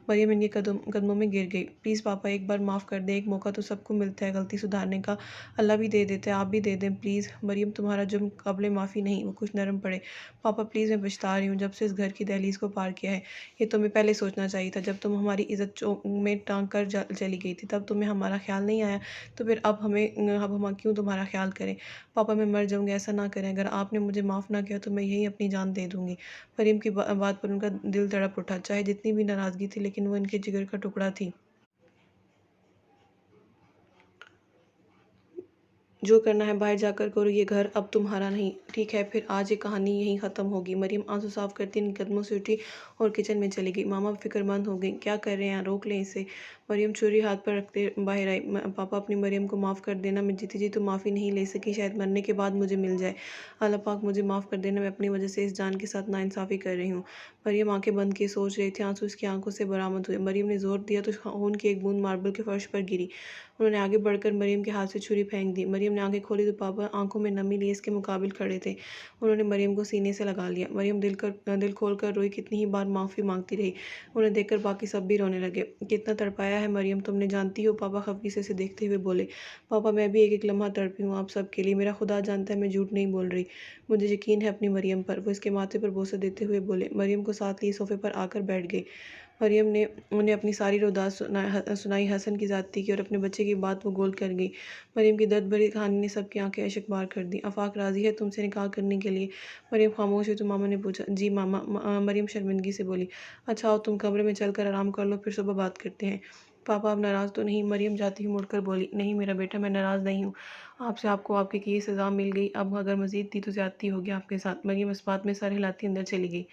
मरियम इनके कदमों में गिर गई। प्लीज़ पापा, एक बार माफ़ कर दें, एक मौका तो सबको मिलता है गलती सुधारने का। अल्लाह भी दे देता है, आप भी दे दें प्लीज़। मरियम तुम्हारा जुर्म काबिल माफ़ी नहीं। वो कुछ नरम पड़े। पापा प्लीज़, मैं पछता रही हूँ जब से इस घर की दहलीज को पार किया है। ये तुम्हें पहले सोचना चाहिए था, जब तुम हमारी इज्जत चौक में टांग कर चली गई थी, तब तुम्हें हमारा ख्याल नहीं आया। तो फिर अब हम क्यों तुम्हारा ख्याल करें। पापा मैं मर जाऊँगी, ऐसा ना करें। अगर आपने मुझे माफ़ ना किया तो मैं यही अपनी जान दे दूँगी। मरियम की बात पर उनका दिल तड़प उठा। चाहे जितनी भी नाराज़गी थी, लेकिन वो इनके जिगर का टुकड़ा थी। जो करना है बाहर जाकर करो, ये घर अब तुम्हारा नहीं। ठीक है, फिर आज ये कहानी यहीं ख़त्म होगी। मरियम आंसू साफ करती इन कदमों से उठी और किचन में चली गई। मामा फिक्रमंद हो गई। क्या कर रहे हैं, रोक लें इसे। मरियम छुरी हाथ पर रखते बाहर आई। पापा अपनी मरियम को माफ़ कर देना, मैं जीती जी तो माफ़ी नहीं ले सकी, शायद मरने के बाद मुझे मिल जाए। अल्लाह पाक मुझे माफ़ कर देना, मैं अपनी वजह से इस जान के साथ नाइंसाफ़ी कर रही हूँ। मरियम आंखें बंद किए सोच रही थी। आंसू उसकी आंखों से बरामद हुए। मरियम ने जोर दिया तो खून की एक बूंद मार्बल के फर्श पर गिरी। उन्होंने आगे बढ़कर मरियम के हाथ से छुरी फेंक दी। मरियम ने आंखें खोली तो पापा आंखों में नमी लिए इसके मुकाबिल खड़े थे। उन्होंने मरियम को सीने से लगा लिया। मरियम दिल खोल कर रोई। कितनी ही बार माफ़ी मांगती रही। उन्हें देखकर बाकी सब भी रोने लगे। कितना तड़पाया है मरियम तुमने, जानती हो। पापा खफगी से देखते हुए बोले। पापा मैं भी एक एक लम्हा तड़पी हूँ आप सब के लिए। मेरा खुदा जानता है मैं झूठ नहीं बोल रही। मुझे यकीन है अपनी मरियम पर। वो इसके माथे पर बोसा देते हुए बोले। मरियम को साथ लिए सोफे पर आकर बैठ गई। मरियम ने उन्हें अपनी सारी रोदास सुनाई। हसन की ज़्यादती की और अपने बच्चे की बात वो गोल कर गई। मरियम की दर्द भरी कहानी ने सबकी आंखें अशक बार कर दी। आफाक राज़ी है तुमसे निकाह करने के लिए। मरियम खामोश हुई तो मामा ने पूछा। जी मामा। मरियम शर्मिंदगी से बोली। अच्छा आओ तुम कमरे में चल कर आराम कर लो, फिर सुबह बात करते हैं। पापा अब नाराज़ तो नहीं। मरियम जाती हुई मुड़कर बोली। नहीं मेरा बेटा, मैं नाराज़ नहीं हूँ आपसे। आपको आपके किए सज़ा मिल गई। अब अगर मज़ीद दी तो ज़्यादती होगी आपके साथ। मरियम इस बात में सर हिलाती अंदर चली गई।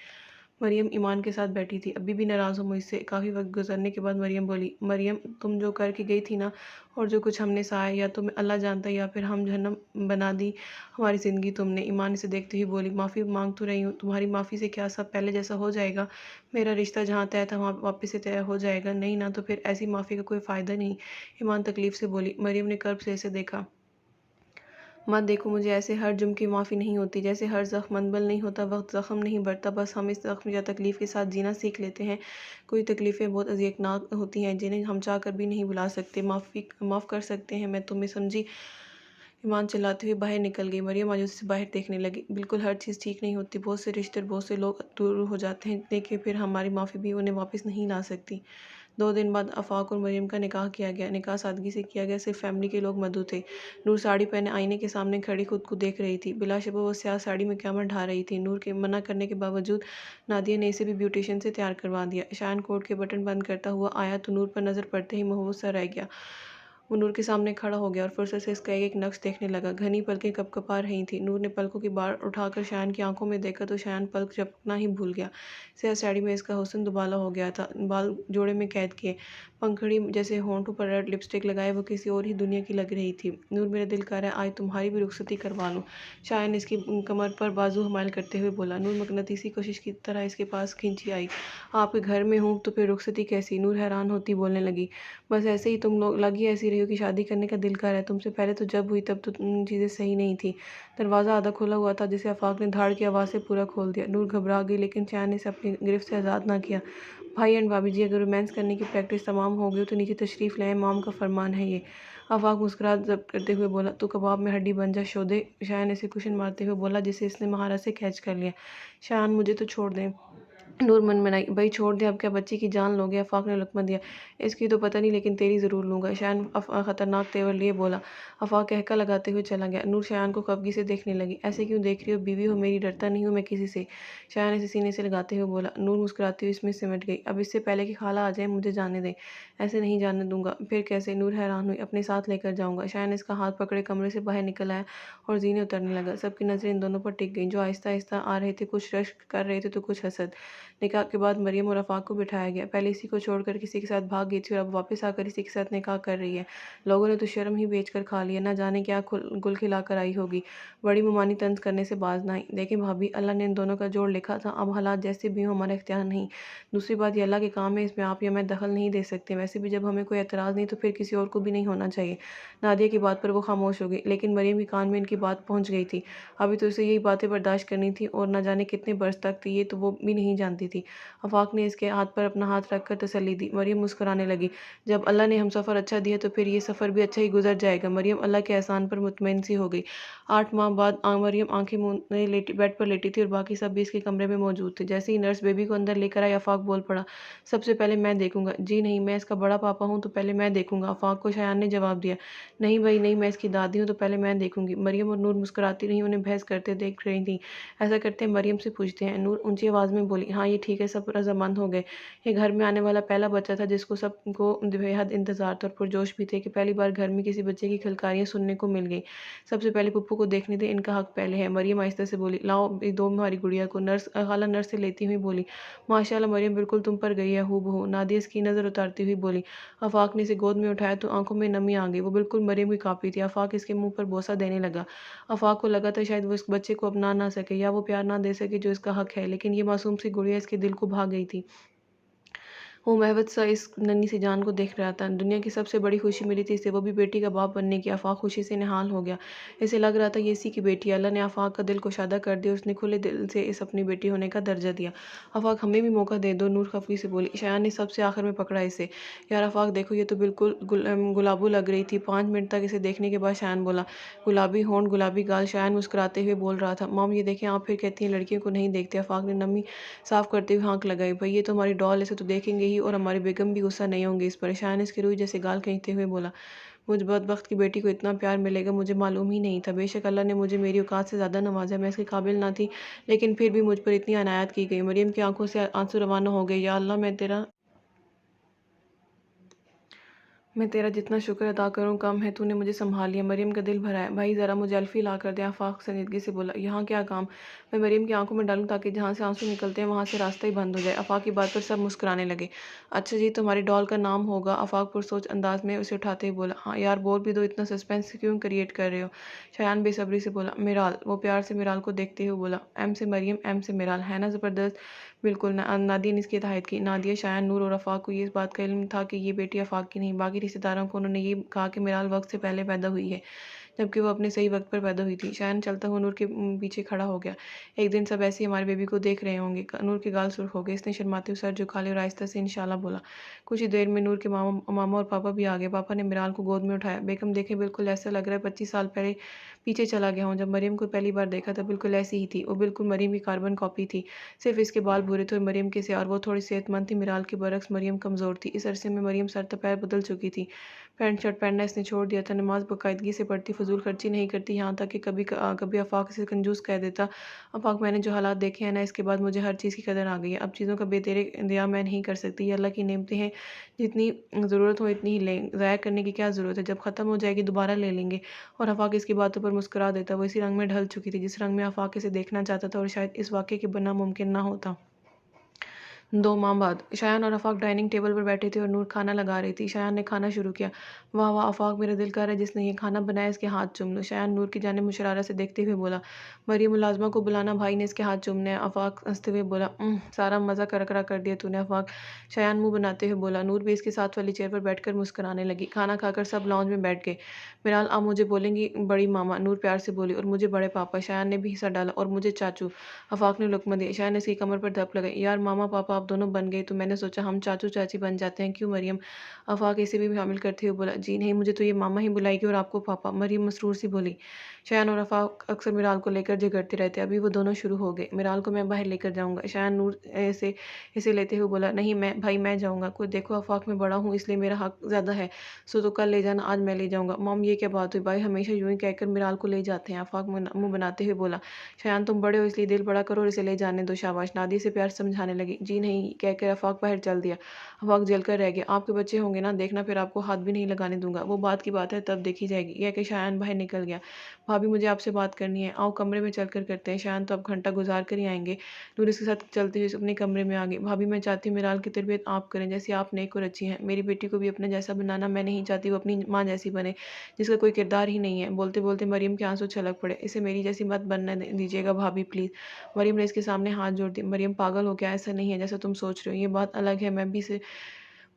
मरियम ईमान के साथ बैठी थी। अभी भी नाराज़ हो मुझसे। काफ़ी वक्त गुजरने के बाद मरियम बोली। मरियम तुम जो करके गई थी ना, और जो कुछ हमने सहा, या तो अल्लाह जानता है या फिर हम जहन्नम बना दी हमारी ज़िंदगी तुमने। ईमान इसे देखते हुए बोली। माफ़ी मांग तो रही हूँ, तुम्हारी माफ़ी से क्या सब पहले जैसा हो जाएगा। मेरा रिश्ता जहाँ तय था वहाँ वापस से तय हो जाएगा। नहीं ना, तो फिर ऐसी माफ़ी का कोई फ़ायदा नहीं। ईमान तकलीफ़ से बोली। मरियम ने कर्ब से इसे देखा। मत देखो मुझे ऐसे, हर जुर्म की माफ़ी नहीं होती। जैसे हर ज़ख्म मंदबल नहीं होता, वक्त ज़ख्म नहीं बढ़ता। बस हम इस ज़ख्म या तकलीफ़ के साथ जीना सीख लेते हैं। कोई तकलीफ़ें बहुत अज़ियतनाक होती हैं जिन्हें हम चाह कर भी नहीं भुला सकते। माफ़ कर सकते हैं, मैं तुम्हें समझी। ईमान चिल्लाते हुए बाहर निकल गई। मरियम मायूसी से बाहर देखने लगी। बिल्कुल हर चीज़ ठीक नहीं होती। बहुत से रिश्ते और बहुत से लोग दूर हो जाते हैं, लेकिन फिर हमारी माफ़ी भी उन्हें वापस नहीं ला सकती। 2 दिन बाद आफाक और मरियम का निकाह किया गया। निकाह सादगी से किया गया। सिर्फ फैमिली के लोग मौजूद थे। नूर साड़ी पहने आईने के सामने खड़ी खुद को देख रही थी। बिलाशुबा वो स्याह साड़ी में कैमर ढा रही थी। नूर के मना करने के बावजूद नादिया ने इसे भी ब्यूटिशियन से तैयार करवा दिया। शायन कोट के बटन बंद करता हुआ आया तो नूर पर नज़र पड़ते ही महबूस सा रह गया। وہ نور کے سامنے کھڑا ہو گیا اور فرصت سے اس کا ایک ایک نقش دیکھنے لگا۔ گھنی پلکیں کپ کپا رہی تھیں۔ نور نے پلکوں کی بار اٹھا کر شایان کی آنکھوں میں دیکھا تو شایان پلک جھپکنا ہی بھول گیا۔ سیاہ ساڑی میں اس کا حسن دوبالا ہو گیا تھا، بال جوڑے میں قید کیے، پنکھڑی جیسے ہونٹوں پر ریڈ لپسٹک لگائے وہ کسی اور ہی دنیا کی لگ رہی تھی۔ نور میرا دل کر رہا ہے آج تمہاری بھی رخصتی کروا لوں، شایان اس کی کمر پر بازو حمائل کرتے ہوئے بولا۔ نور مقناطیسی کوشش کی طرح اس کے پاس کھنچی آئی۔ آپ کے گھر میں ہوں تو پھر رخصتی کیسی؟ نور حیران ہوتی بولنے لگی۔ بس ایسے ہی، تم لوگ لگی ایسی رہی ہو کہ شادی کرنے کا دل کر ہے۔ تم سے پہلے تو جب ہوئی تب تو چیزیں صحیح نہیں تھی۔ دروازہ آدھا کھلا ہوا تھا جسے آفاق نے دھاڑ کی آواز سے پورا کھول دیا۔ نور گھبرا گئی لیکن شایان نے اسے اپنی گرفت سے آزاد نہ کیا۔ بھائی اینڈ بھابھی جی، اگر رومانس کرنے کی پریکٹس تمام ہو گئی تو نیچے تشریف لائیں، امام کا فرمان ہے یہ۔ آفاق مسکراہٹ ضبط کرتے ہوئے بولا۔ تو کباب میں ہڈی بن جا شودے، شایان اسے کوشن مارتے ہوئے بولا جسے اس نے مہارت سے کیچ کر لیا۔ شایان مجھے تو چھوڑ دیں۔ نور من منائی۔ بھائی چھوڑ دیں، اب کیا بچی کی جان لوگے؟ آفاق نے لقمہ دیا۔ اس کی تو پتہ نہیں لیکن تیری ضرور لوں گا، شایان خطرناک تیور لیے بولا۔ آفاق کہکا لگاتے ہوئے چلا گیا۔ نور شایان کو خفگی سے دیکھنے لگی۔ ایسے کیوں دیکھ رہی ہو؟ بیوی ہو میری، ڈرتا نہیں ہوں میں کسی سے، شایان اسے سینے سے لگاتے ہوئے بولا۔ نور مسکراتی ہوئی اس میں سمٹ گئی۔ اب اس سے پہلے کہ خالہ آ جائیں مجھے جانے دیں۔ ایسے نہیں جانے دوں گا۔ پھر کیسے؟ نور حیران ہوئی۔ اپنے ساتھ لے کر جاؤں گا۔ شایان اس کا ہاتھ پکڑے کمرے سے باہر نکل آیا اور زینے اترنے لگا۔ سب کی نظریں ان دونوں پر ٹک گئیں جو آہستہ آہستہ آ رہے تھے، کچھ رشک کر رہے تھے تو کچھ حسد۔ نکاح کے بعد مریم اور آفاق کو بٹھایا گیا۔ پہلے اسی کو چھوڑ کر کسی کے ساتھ بھاگ گئی تھی اور اب واپس آ کر اسی کے ساتھ نکاح کر رہی ہے۔ لوگوں نے تو شرم ہی بیچ کر کھا لیا، نہ جانے کیا گل کھلا کر آئی ہوگی۔ بڑی ممانی طنز کرنے سے باز نہ آئی۔ دیکھیں بھابھی، اللہ نے ان دونوں کا جوڑ لکھا تھا، اب حالات جیسے بھی ہوں ہمارا اختیار نہیں۔ دوسری بات یہ اللہ کے کام ہے، اس میں آپ یا میں دخل نہیں دے سکتے۔ ویسے بھی جب ہمیں کوئی اعتراض نہیں تو پھر کسی اور کو بھی نہیں ہونا چاہیے۔ نادیہ کی بات پر وہ خاموش ہو گئی، لیکن مریم کے کان میں ان کی بات پہنچ گئی تھی۔ ابھی تو اسے یہی باتیں برداشت کرنی تھی اور نہ جانے کتنے برس تک تھی، یہ تو وہ بھی نہیں جانتی تھی۔ آفاق نے اس کے ہاتھ پر اپنا ہاتھ رکھ کر تسلی دی۔ مریم مسکرانے لگی۔ جب اللہ نے ہم سفر اچھا دیا تو پھر یہ سفر بھی اچھا ہی گزر جائے گا۔ مریم اللہ کے احسان پر مطمئن سی ہو گئی۔ 8 ماہ بعد مریم آنکھیں موندے بیڈ پر لیٹی تھی اور باقی سب بھی اس کے کمرے میں موجود تھے۔ جیسے ہی نرس بیبی کو اندر لے کر آئی، آفاق بول پڑا۔ سب سے پہلے میں دیکھوں گا۔ جی نہیں، میں اس کا بڑا پاپا ہوں تو پہلے میں دیکھوں گا، آفاق کو شایان نے جواب دیا۔ نہیں بھائی نہیں، میں اس کی دادی ہوں تو پہلے میں دیکھوں گی۔ مریم اور نور مسکراتی رہیں، انہیں بحث کرتے دیکھ رہی تھیں۔ ایسا کرتے ہیں مریم سے پوچھتے ہیں، نور اونچی آواز میں بولی۔ ہاں یہ ٹھیک ہے، سب رضامند ہو گئے۔ یہ گھر میں آنے والا پہلا بچہ تھا جس کو سب کو بے حد انتظار تھا اور پرجوش بھی تھے کہ پہلی بار گھر میں کسی بچے کی کھلکاریاں سننے کو مل گئیں۔ سب سے پہلے پپو کو دیکھنے دیں، ان کا حق پہلے ہے۔ مریم آہستہ سے بولی۔ لاؤ دو ہماری گڑیا کو، خالہ نرس سے لیتی ہوئی بولی۔ ماشاءاللہ مریم بالکل تم پر گئی ہے ہو بہو، نادیہ اس کی نظر اتارتی ہوئی بولی۔ آفاق نے اسے گود میں اٹھایا تو آنکھوں میں نمی آ گئی، وہ بالکل مریم کی کاپی تھی۔ آفاق اس کے منہ پر بوسہ دینے لگا۔ آفاق کو لگا تھا شاید وہ اس بچے کو اپنا نہ سکے یا وہ پیار نہ دے سکے جو اس کا حق ہے، لیکن یہ معصوم سی گڑیا اس کے دل کو بھا گئی تھی۔ وہ مہوت سا اس ننھی سی جان کو دیکھ رہا تھا۔ دنیا کی سب سے بڑی خوشی ملی تھی اسے، وہ بھی بیٹی کا باپ بننے کی۔ آفاق خوشی سے نہال ہو گیا۔ اسے لگ رہا تھا یہ اسی کی بیٹی ہے۔ اللہ نے آفاق کا دل کشادہ کر دیا اور اس نے کھلے دل سے اس اپنی بیٹی ہونے کا درجہ دیا۔ آفاق ہمیں بھی موقع دے دو، نور خفگی سے بولی۔ شایان نے سب سے آخر میں پکڑا اسے۔ یار آفاق دیکھو، یہ تو بالکل گلابو لگ رہی تھی۔ 5 منٹ تک اسے دیکھنے کے بعد شایان بولا۔ گلابی ہونٹ گلابی گال، شایان مسکراتے ہوئے بول رہا تھا۔ مام یہ دیکھیں، آپ پھر کہتی ہیں لڑکیوں کو نہیں دیکھتے۔ آفاق نے نمی صاف کرتے ہوئے ہانک لگائی۔ بھائی یہ تو ہماری ڈال، اسے تو دیکھیں گے ہی اور ہماری بیگم بھی غصہ نہیں ہوں گے اس پر۔ شایان اس کے روئی جیسے گال کھینچتے ہوئے بولا۔ مجھ بدبخت کی بیٹی کو اتنا پیار ملے گا مجھے معلوم ہی نہیں تھا۔ بے شک اللہ نے مجھے میری اوقات سے زیادہ نوازا، میں اس کے قابل نہ تھی، لیکن پھر بھی مجھ پر اتنی عنایت کی گئی۔ مریم کی آنکھوں سے آنسو روانہ ہو گئے۔ یا اللہ، میں تیرا جتنا شکر ادا کروں کم ہے، تو نے مجھے سنبھال لیا۔ مریم کا دل بھرایا۔ بھائی ذرا مجھے الفی لا کر دیں، آفاق سنجیدگی سے بولا۔ یہاں کیا کام؟ میں مریم کی آنکھوں میں ڈالوں تاکہ جہاں سے آنسو نکلتے ہیں وہاں سے راستہ ہی بند ہو جائے۔ آفاق کی بات پر سب مسکرانے لگے۔ اچھا جی، تمہاری ڈال کا نام ہوگا؟ آفاق پرسوچ انداز میں اسے اٹھاتے ہوئے بولا۔ ہاں یار بول بھی دو، اتنا سسپینس کیوں کریٹ کر رہے ہو؟ شایان بے صبری سے بولا۔ میرال، وہ پیار سے میرال کو دیکھتے ہوئے بولا۔ ایم سے مریم، ایم سے میرال، ہے نا زبردست؟ بالکل، نادیہ نے اس کی تائید کی۔ نادیہ، شایان، نور اور آفاق کو یہ اس بات کا علم تھا کہ یہ بیٹی آفاق کی نہیں۔ باقی رشتہ داروں کو انہوں نے یہ کہا کہ میرال وقت سے پہلے پیدا ہوئی ہے، جبکہ وہ اپنے صحیح وقت پر پیدا ہوئی تھی۔ شایان چلتا ہوا نور کے پیچھے کھڑا ہو گیا۔ ایک دن سب ایسے ہی ہمارے بیبی کو دیکھ رہے ہوں گے۔ نور کے گال سرخ ہو گئے، اس نے شرماتے ہوئے سر جھکا لیا اور آہستہ سے انشاءاللہ بولا۔ کچھ ہی دیر میں نور کے ماما اور پاپا بھی آ گئے۔ پاپا نے میرال کو گود میں اٹھایا۔ بیگم دیکھیں، بالکل ایسا لگ رہا ہے 25 سال پہلے پیچھے چلا گیا ہوں۔ جب مریم کو پہلی بار دیکھا تھا بالکل ایسی ہی تھی، وہ بالکل مریم کی کاربن کاپی تھی، صرف اس کے بال بھورے تھے اور مریم کے سیاہ، اور وہ تھوڑی صحت مند تھی۔ میرال کے برعکس مریم کمزور تھی۔ اس عرصے میں مریم سر تا پیر بدل چکی تھی۔ پینٹ شرٹ پہننا اس نے چھوڑ دیا تھا، نماز باقاعدگی سے پڑھتی، फजूल खर्ची नहीं करती, यहाँ तक कि कभी आफाक से कंजूस कह देता। आफाक, मैंने जो हालात देखे हैं ना, इसके बाद मुझे हर चीज़ की कदर आ गई है। अब चीज़ों का बेतेरे इंतजाम मैं नहीं कर सकती। ये अल्लाह की नेमतें हैं, जितनी ज़रूरत हो इतनी ही लें, ज़ाया करने की क्या ज़रूरत है, जब ख़त्म हो जाएगी दोबारा ले लेंगे। और आफाक इसकी बातों पर मुस्कुरा देता। वो इसी रंग में ढल चुकी थी जिस रंग में आफाक इसे देखना चाहता था, और शायद इस वाक़े के बनना मुमकिन ना होता। 2 माह बाद शायान और आफाक डाइनिंग टेबल पर बैठे थे और नूर खाना लगा रही थी। शायान ने खाना शुरू किया। वाह वाह आफाक, मेरा दिल कर रहा है जिसने ये खाना बनाया इसके हाथ चूम लूं। शायान नूर की जानिब मुशरारा से देखते हुए बोला। मरियम मुलाजमा को बुलाना, भाई ने इसके हाथ चूमने हैं। आफाक हंसते हुए बोला। सारा मज़ा करकरा कर दिया तूने आफाक। शायान मुंह बनाते हुए बोला। नूर भी इसके साथ वाली चेयर पर बैठकर मुस्कुराने लगी। खाना खाकर सब लॉन्ज में बैठ गए। मिराल, आप मुझे बोलेंगी बड़ी मामा, नूर प्यार से बोली, और मुझे बड़े पापा। शायान ने भी हिस्सा डाला। और मुझे चाचू, आफाक ने लुकमा दी। शायान ने इसकी कमर पर धप लगाई। यार मामा पापा आप दोनों बन गए तो मैंने सोचा हम चाचू चाची बन जाते हैं, क्यों मरियम? आफाक इसे भी शामिल करते हुए बोला। जी नहीं, मुझे तो ये मामा ही बुलाएगी और आपको पापा, मरियम मसरूर सी बोली। शायान और आफाक अक्सर मिराल को लेकर झगड़ते रहते। अभी वो दोनों शुरू हो गए। मिराल को मैं बाहर लेकर जाऊंगा। शायान नूर से इसे लेते हुए बोला। नहीं मैं जाऊंगा। कुछ देखो आफाक, मैं बड़ा हूँ इसलिए मेरा हक ज़्यादा है, सो तो कल ले जाना, आज मैं ले जाऊंगा। मॉम ये क्या बात हुई? भाई हमेशा यूं ही कहकर मिराल को ले जाते हैं। आफाक मुंह बनाते हुए बोला। शायान तुम बड़े हो इसलिए दिल बड़ा करो और इसे ले जाने दो। शाबाश। नादिया से प्यार समझाने लगी। जी नहीं कहकर आफाक बाहर चल दिया। आफाक जलकर रह गया। आपके बच्चे होंगे ना, देखना फिर आपको हाथ भी नहीं लगाने दूंगा। वो बात की बात है, तब देखी जाएगी। यह कि शायान बाहर निकल गया। भाभी मुझे आपसे बात करनी है, आओ कमरे में चलकर करते हैं। शायान तो अब घंटा गुजार कर ही आएंगे। नूर इसके साथ चलते हुए अपने कमरे में आ गई। भाभी मैं चाहती हूँ मिराल की तरबियत आप करें, जैसे आप नेक और अच्छी हैं। मेरी बेटी को भी अपने जैसा बनाना, मैं नहीं चाहती वो अपनी माँ जैसी बने जिसका कोई किरदार ही नहीं है। बोलते बोलते मरियम के आंसू छलक पड़े। इसे मेरी जैसी मत बनने दीजिएगा भाभी प्लीज़। मरियम ने इसके सामने हाथ जोड़ दिए। मरियम पागल हो गया, ऐसा नहीं है जैसा तुम सोच रहे हो। ये बात अलग है, मैं भी इसे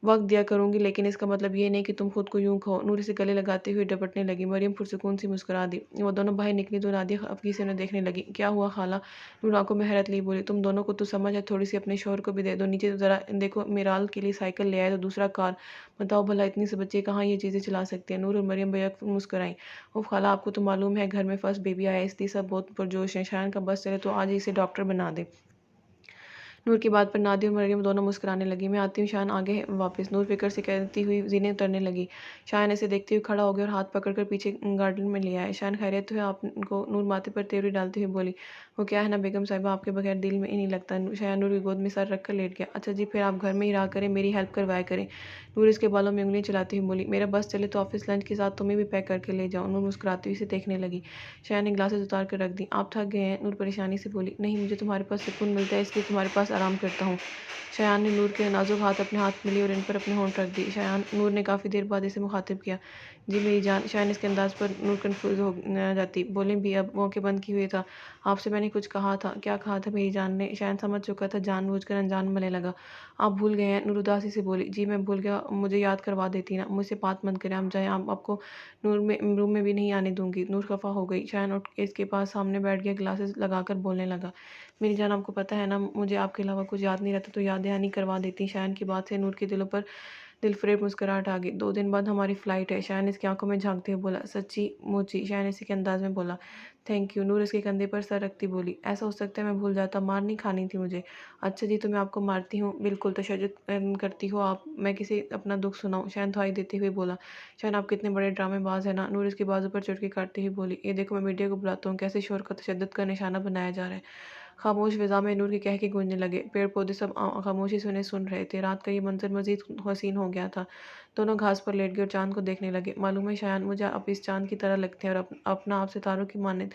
वक्त दिया करूंगी, लेकिन इसका मतलब ये नहीं कि तुम खुद को यूं कहो। नूर से गले लगाते हुए डपटने लगी। मरियम पुरसुकून सी मुस्कुरा दी। वो दोनों बाहर निकली तो नादिया अफकी से उन्हें देखने लगी। क्या हुआ खाला? नूर आंखों में हैरत ली बोली। तुम दोनों को तो समझ है, थोड़ी सी अपने शोहर को भी दे दो। नीचे तो जरा देखो, मिराल के लिए साइकिल ले आए तो दूसरा कार। बताओ भला इतनी से बच्चे कहाँ ये चीज़ें चला सकते हैं? नूर और मरियम बेयक मुस्कुराई। उफ खाला, आपको तो मालूम है घर में फर्स्ट बेबी आया, इसलिए सब बहुत पुरजोश हैं। शायन का बस चले तो आज ही इसे डॉक्टर बना दे। नूर की बात पर नादिया और मरियम दोनों मुस्कुराने लगी। मैं आती हूँ। शान आगे वापस। नूर फिक्र से कहती हुई जीने उतरने लगी। शान ऐसे देखते हुए खड़ा हो गया और हाथ पकड़कर पीछे गार्डन में ले आया। शान खैरियत है आपको? नूर माथे पर तेवरी डालती हुई बोली। वो क्या है ना बेगम साहिबा, आपके बगैर दिल में ही नहीं लगता। शान नूर की गोद में सर रखकर लेट गया। अच्छा जी, फिर आप घर में ही रहा करें, मेरी हेल्प करवाया करें। नूर इसके बालों में उंगलियां चलाती हुई बोली। मेरा बस चले तो ऑफिस लंच के साथ तुम्हें भी पैक करके ले जाऊँ। नूर मुस्कुराती हुई इसे देखने लगी। शान ने ग्लासेस उतार कर रख दी। आप थक गए हैं? नूर परेशानी से बोली। नहीं, मुझे तुम्हारे पास सुकून मिलता है इसलिए तुम्हारे पास आराम करता हूँ। शायान ने नूर के नाजुक हाथ अपने हाथ में लिए और इन पर अपने होंठ रख दी। नूर ने काफ़ी देर बाद इसे मुखातिब किया। जी मेरी जान। शायान इसके अंदाज पर नूर कंफ्यूज हो जाती। बोले भी अब मौके बंद किए हुए था। आपसे मैंने कुछ कहा था। क्या कहा था मेरी जान ने? शायान समझ चुका था, जानबूझकर अनजान मले लगा। आप भूल गए हैं? नूर उदासी से बोली। जी मैं भूल गया, मुझे याद करवा देती ना। मुझसे बात मत करें, आप जाए, आप आपको रूम में भी नहीं आने दूंगी। नूर खफा हो गई। शायान उठ के इसके पास सामने बैठ गया, ग्लासेस लगाकर बोलने लगा। मेरी जान, आपको पता है ना मुझे आपके अलावा कुछ याद नहीं रहता, तो याद दहानी करवा देती। शायान की बात से नूर के दिलों पर दिलफरेब मुस्कुराहट आ गई। 2 दिन बाद हमारी फ़्लाइट है। शायान इसकी आंखों में झांकते हुए बोला। सच्ची मुची? शायान इसी के अंदाज में बोला। Thank you. नूर इसके कंधे पर सर रखती बोली। ऐसा हो सकता है मैं भूल जाता, मार नहीं खानी थी मुझे। अच्छा जी, तो मैं आपको मारती हूँ? बिल्कुल तशद्दुद करती हो आप, मैं किसी अपना दुख सुनाऊँ? शायान दुहाई देते हुए बोला। शायान आप कितने बड़े ड्रामेबाज है ना। नूर इसके बाजू पर चुटकी काटते हुए बोली। ये देखो मैं मीडिया को बुलाता हूँ, कैसे शोर का तशद्दुद का निशाना बनाया जा रहा है। खामोश फिजा में नूर के कहके गूंजने लगे। पेड़ पौधे सब खामोशी से उन्हें सुन रहे थे। रात का ये मंजर मजीद हसीन हो गया था। दोनों घास पर लेट गए और चांद को देखने लगे। मालूम है शायान, मुझे आप इस चांद की तरह लगते हैं और अपना आप सितारों की मानद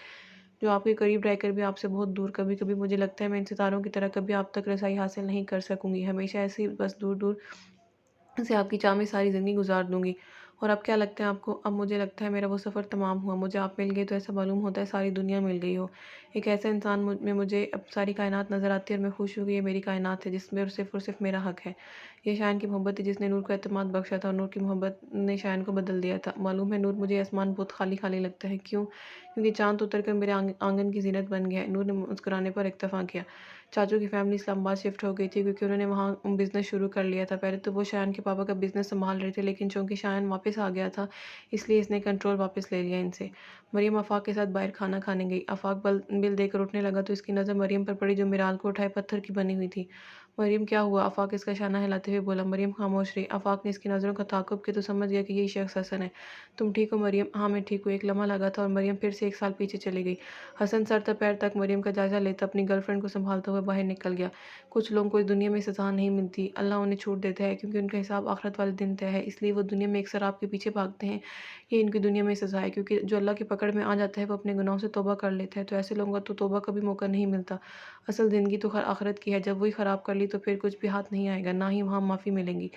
जो आपके करीब रहकर भी आपसे बहुत दूर। कभी कभी मुझे लगता है मैं इन सितारों की तरह कभी आप तक रसाई हासिल नहीं कर सकूंगी, हमेशा ऐसे ही बस दूर दूर से आपकी चाह में सारी ज़िंदगी गुजार दूंगी। और अब क्या लगता है आपको? अब मुझे लगता है मेरा वो सफ़र तमाम हुआ। मुझे आप मिल गए तो ऐसा मालूम होता है सारी दुनिया मिल गई हो। एक ऐसा इंसान में मुझे अब सारी कायनात नज़र आती है और मैं खुश हूँ कि ये मेरी कायनात है जिसमें और सिर्फ मेरा हक है। ये शायन की मोहब्बत थी जिसने नूर को एतमाद बख्शा था, और नूर की मोहब्बत ने शायन को बदल दिया था। मालूम है नूर, मुझे आसमान बहुत खाली खाली लगता है। क्यों? क्योंकि चांद उतर कर मेरे आंगन की जीनत बन गया है। नूर ने मुस्कुराने पर इक्तफा किया। चाचू की फैमिली इस्लामाबाद शिफ्ट हो गई थी क्योंकि उन्होंने वहाँ बिज़नेस शुरू कर लिया था। पहले तो वो शायन के पापा का बिज़नेस संभाल रहे थे, लेकिन चूंकि शायन वापस आ गया था इसलिए इसने कंट्रोल वापस ले लिया इनसे। मरियम आफाक के साथ बाहर खाना खाने गई। आफाक बिल देकर उठने लगा तो इसकी नज़र मरियम पर पड़ी जो मिराल को उठाए पत्थर की बनी हुई थी। मरियम क्या हुआ? आफाक इसका शाना हिलाते हुए बोला। मरियम खामोश रही। आफाक ने इसकी नज़रों का ताक़ुब किया तो समझ गया कि यही शख्स हसन है। तुम ठीक हो मरियम? हाँ मैं ठीक हूँ। एक लम्हा लगा था और मरियम फिर से 1 साल पीछे चली गई। हसन सर से पैर तक मरियम का जायज़ा लेता अपनी गर्लफ्रेंड को संभालता हुआ बाहर निकल गया। कुछ लोगों को इस दुनिया में सज़ा नहीं मिलती, अल्लाह उन्हें छूट देता है क्योंकि उनका हिसाब आखिरत वाले दिन तय है, इसलिए वो दुनिया में एक शराब के पीछे भागते हैं। ये इनकी दुनिया में सज़ा है क्योंकि जो अल्लाह की पकड़ में आ जाता है वो अपने गुनाहों से तौबा कर लेता है, तो ऐसे लोगों का तो तौबा का भी मौका नहीं मिलता। असल ज़िंदगी तो आखिरत की है, जब वही ख़राब कर ली तो फिर कुछ भी हाथ नहीं आएगा, ना ही वहाँ माफ़ी मिलेंगी।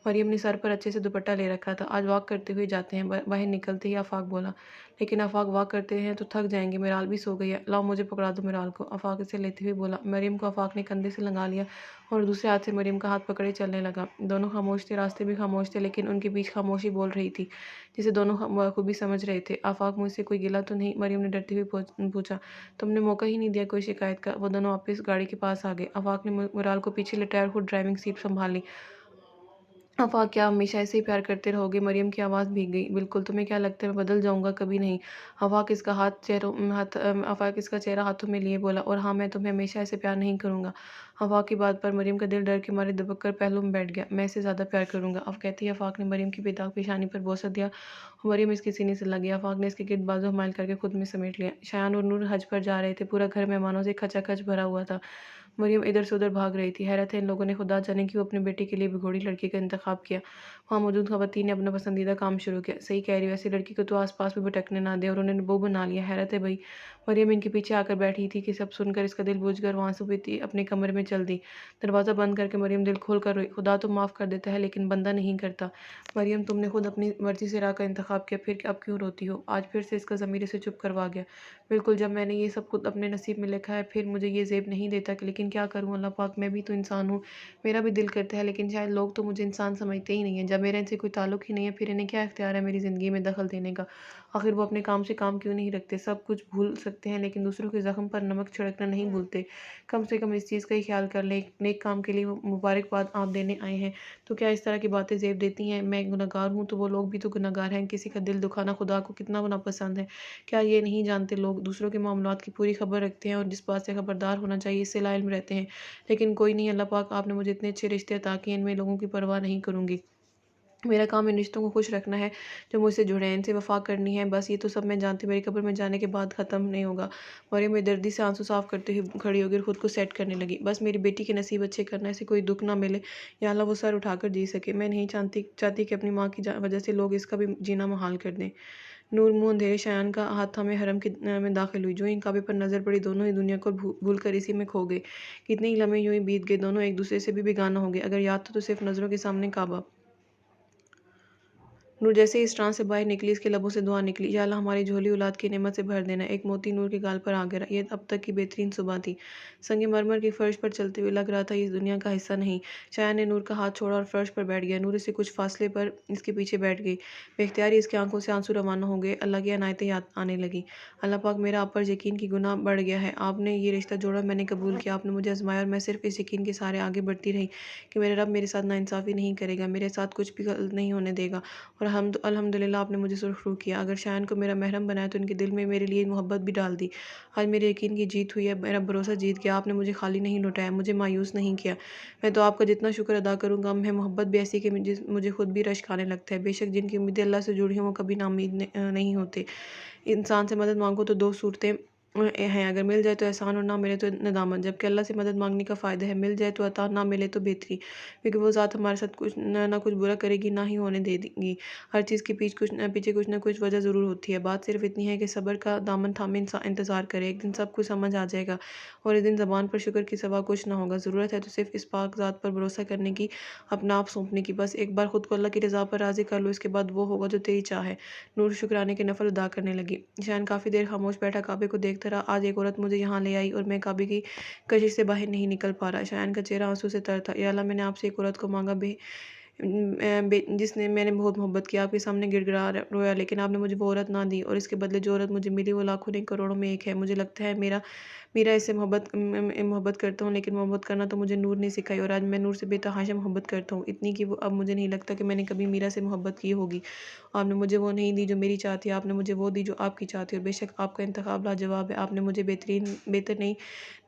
मरियम ने सर पर अच्छे से दुपट्टा ले रखा था। आज वॉक करते हुए जाते हैं। बाहर निकलते ही आफाक बोला। लेकिन आफाक वॉक करते हैं तो थक जाएंगे, मिराल भी सो गई है। लाओ मुझे पकड़ा दो मिराल को, आफाक इसे लेते हुए बोला। मरियम को आफाक ने कंधे से लगा लिया और दूसरे हाथ से मरियम का हाथ पकड़े चलने लगा। दोनों खामोश थे, रास्ते भी खामोश थे, लेकिन उनके बीच खामोशी बोल रही थी जिसे दोनों खूबी समझ रहे थे। आफाक मुझसे कोई गिला तो नहीं? मरियम ने डरते हुए पूछा। तुमने मौका ही नहीं दिया कोई शिकायत का। वो दोनों वापस गाड़ी के पास आ गए। आफाक ने मिराल को पीछे लिटाया और खुद ड्राइविंग सीट संभाली। आफाक क्या हमेशा ऐसे ही प्यार करते रहोगे? मरियम की आवाज़ भीग गई। बिल्कुल। तुम्हें क्या लगता है मैं बदल जाऊंगा? कभी नहीं। आफाक इसका चेहरा हाथों में लिए बोला। और हाँ, मैं तुम्हें हमेशा ऐसे प्यार नहीं करूंगा। आफाक की बात पर मरियम का दिल डर के मारे दबक कर पहलू में बैठ गया। मैं इसे ज़्यादा प्यार करूंगा। अब कहते ही आफाक ने मरियम की बेदाग पेशानी पर बोसा दिया और मरियम इसके सीने से लगी। आफाक ने इसके गिर्द बाजू हमायल करके खुद में समेट लिया। शायान और नूर हज पर जा रहे थे। पूरा घर मेहमानों से खचाखच भरा हुआ था। मरियम इधर से उधर भाग रही थी। हैरत है इन लोगों ने खुदा जाने क्यों अपने बेटे के लिए बिगोड़ी लड़की का इंतखाब किया। वहाँ मौजूद खवातीन ने अपना पसंदीदा काम शुरू किया। सही कह रही हो, ऐसी लड़की को तो आसपास भी भटकने ना दे और उन्हें बहू बना लिया। हैरत है भाई। मरियम इनके पीछे आकर बैठी थी कि सब सुनकर इसका दिल बुझ कर वहाँ से बीती अपने कमरे में चल दी। दरवाज़ा बंद करके मरियम दिल खोल कर रोई। खुदा तो माफ़ कर देता है लेकिन बंदा नहीं करता। मरियम, तुमने खुद अपनी मर्जी से राह का इंतखाब किया, फिर अब क्यों रोती हो? आज फिर से इसका ज़मीर इसे चुप करवा गया। बिल्कुल, जब मैंने ये सब खुद अपने नसीब में लिखा है फिर मुझे ये ज़ेब नहीं देता कि लेकिन क्या करूँ अल्लाह पाक, मैं भी तो इंसान हूँ। मेरा भी दिल करता है लेकिन शायद लोग तो मुझे इंसान समझते ही नहीं है। जब मेरा इनसे कोई ताल्लुक ही नहीं है फिर इन्हें क्या इख्तियार है मेरी ज़िंदगी में दखल देने का? आखिर वो अपने काम से काम क्यों नहीं रखते? सब कुछ भूल सकते हैं लेकिन दूसरों के ज़ख्म पर नमक छिड़कना नहीं भूलते। कम से कम इस चीज़ का ही ख्याल कर लें, नेक काम के लिए वो मुबारकबाद आप देने आए हैं तो क्या इस तरह की बातें ज़ेब देती हैं? मैं गुनहगार हूँ तो वो लोग भी तो गुनहगार हैं। किसी का दिल दुखाना खुदा को कितना नापसंद है। क्या ये नहीं जानते लोग दूसरों के मामलात की पूरी खबर रखते हैं और जिस बात से खबरदार होना चाहिए इससे लाइल्म रहते हैं। लेकिन कोई नहीं, अल्लाह पाक आपने मुझे इतने अच्छे रिश्ते अता किए, इनमें लोगों की परवाह नहीं करूँगी। मेरा काम इन रिश्तों को खुश रखना है जो मुझसे जुड़े हैं, इनसे वफा करनी है बस। ये तो सब मैं जानती, मेरी कब्र में जाने के बाद ख़त्म नहीं होगा। मरियम बेदर्दी से आंसू साफ करते हुए खड़ी होगी और खुद को सेट करने लगी। बस मेरी बेटी के नसीब अच्छे करना, ऐसे कोई दुख ना मिले, या अल्लाह वो सर उठाकर जी सके। मैं नहीं चाहती कि अपनी माँ की वजह से लोग इसका भी जीना मुहाल कर दें। नूर मुंह अंधेरे शयान का हाथ थामे हरम में दाखिल हुई। जो ही काबे पर नजर पड़ी दोनों ही दुनिया को भूल कर इसी में खो गए। कितने ही लम्हे यूं ही बीत गए, दोनों एक दूसरे से भी बेगाना हो गए। अगर याद तो सिर्फ नज़रों के सामने काबा। नूर जैसे ही इस ट्रांस से बाहर निकली इसके लबों से दुआ निकली, या अल्लाह हमारी झोली औलाद की नेमत से भर देना। एक मोती नूर के गाल पर आ गिरा। ये अब तक की बेहतरीन सुबह थी। संगे मरमर की फर्श पर चलते हुए लग रहा था इस दुनिया का हिस्सा नहीं। शायन ने नूर का हाथ छोड़ा और फर्श पर बैठ गया। नूर इससे कुछ फासले पर इसके पीछे बैठ गई। बेख्तियारी इसकी आंखों से आंसू रवाना हो गए। अल्लाह की अनायतें याद आने लगी। अल्लाह पाक, मेरा आप पर यकीन की गुनाह बढ़ गया है। आपने ये रिश्ता जोड़ा, मैंने कबूल किया। आपने मुझे आजमाया और मैं सिर्फ इस यकीन के सहारे आगे बढ़ती रही कि मेरा रब मेरे साथ नाइंसाफ़ी नहीं करेगा, मेरे साथ कुछ भी गलत नहीं होने देगा। और हम अल्हम्दुलिल्लाह आपने मुझे सुरखरू किया। अगर शायन को मेरा महरम बनाया तो इनके दिल में मेरे लिए मोहब्बत भी डाल दी। आज मेरे यकीन की जीत हुई है, मेरा भरोसा जीत गया। आपने मुझे खाली नहीं लौटाया, मुझे मायूस नहीं किया। मैं तो आपका जितना शुक्र अदा करूँ कम है। मोहब्बत भी ऐसी कि मुझे खुद भी रश्क आने लगता है। बेशक जिनकी उम्मीदें अल्लाह से जुड़ी हों वो कभी नाउम्मीद नहीं होते। इंसान से मदद मांगो तो दो सूरतें हैं, अगर मिल जाए तो एहसान और ना मिले तो नदामत। जबकि अल्लाह से मदद मांगने का फ़ायदा है, मिल जाए तो अता, ना मिले तो बेहतरी, क्योंकि वो ज़ात हमारे साथ कुछ ना कुछ बुरा करेगी ना ही होने देगी। हर चीज़ के पीछे कुछ ना कुछ वजह ज़रूर होती है। बात सिर्फ इतनी है कि सब्र का दामन थामे इंतज़ार करे, एक दिन सब कुछ समझ आ जाएगा और इस दिन ज़बान पर शुक्र के सिवा कुछ ना होगा। ज़रूरत है तो सिर्फ इस पाक ज़ात पर भरोसा करने की, अपना आप सौंपने की। बस एक बार खुद को अल्लाह की रज़ा पर राज़ी कर लो, इसके बाद वो होगा जो तेरी चाह है। नूर शुक्राने के नफल अदा करने लगी। शैन काफ़ी देर खामोश बैठा काबे को देखता रहा। आज एक औरत मुझे यहाँ ले आई और मैं काबे की कशिश से बाहर नहीं निकल पा रहा। शैन का चेहरा आंसू से तर था। या अल्लाह, मैंने आपसे एक औरत को मांगा जिसने मैंने बहुत मोहब्बत की, आपके सामने गिड़गिड़ा रोया, लेकिन आपने मुझे वो औरत ना दी और इसके बदले जो औरत मुझे मिली वो लाखों नहीं करोड़ों में एक है। मुझे लगता है میرا اس سے محبت کرتا ہوں، لیکن محبت کرنا تو مجھے نور نے سکھائی، اور آج میں نور سے بے تحاشا محبت کرتا ہوں، اتنی کہ وہ اب مجھے نہیں لگتا کہ میں نے کبھی میرا سے محبت کی ہوگی۔ آپ نے مجھے وہ نہیں دی جو میری چاہت ہے، آپ نے مجھے وہ دی جو آپ کی چاہت ہے، اور بے شک آپ کا انتخاب لاجواب ہے۔ آپ نے مجھے بہتر نہیں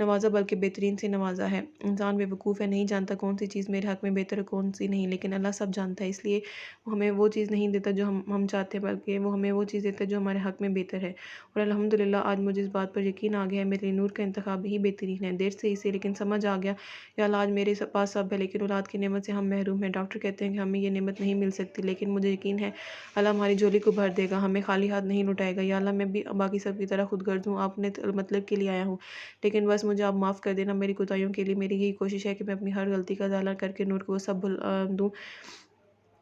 نوازا بلکہ بہترین سے نوازا ہے۔ انسان بے وقوف ہے، نہیں جانتا کون سی چیز میرے حق میں بہتر ہے کون سی نہیں، لیکن اللہ سب جانتا ہے، اس لیے وہ ہمیں وہ چیز نہیں دیتا جو ہم چاہتے ہیں، بلکہ وہ ہمیں وہ چیز دیتا ہے جو ہمارے حق میں بہتر ہے۔ اور الحمدللہ آج مجھے اس بات پر یقین آ گیا ہے، میرے نور کا انتخاب ہی بہترین ہے۔ دیر سے اسے لیکن سمجھ آ گیا، یا اللہ آج میرے پاس سب ہے لیکن اولاد کی نعمت سے ہم محروم ہیں۔ ڈاکٹر کہتے ہیں کہ ہمیں یہ نعمت نہیں مل سکتی، لیکن مجھے یقین ہے اللہ ہماری جھولی کو بھر دے گا، ہمیں خالی ہاتھ نہیں لوٹائے گا۔ یا اللہ میں بھی باقی سب کی طرح خود غرض ہوں، آپ نے مطلب کے لیے آیا ہوں، لیکن بس مجھے آپ معاف کر دینا میری کوتاہیوں کے لیے۔ میری یہی کوشش ہے کہ میں اپنی ہر غلطی کا ازالہ کر کے نور کو وہ سب بھلا دوں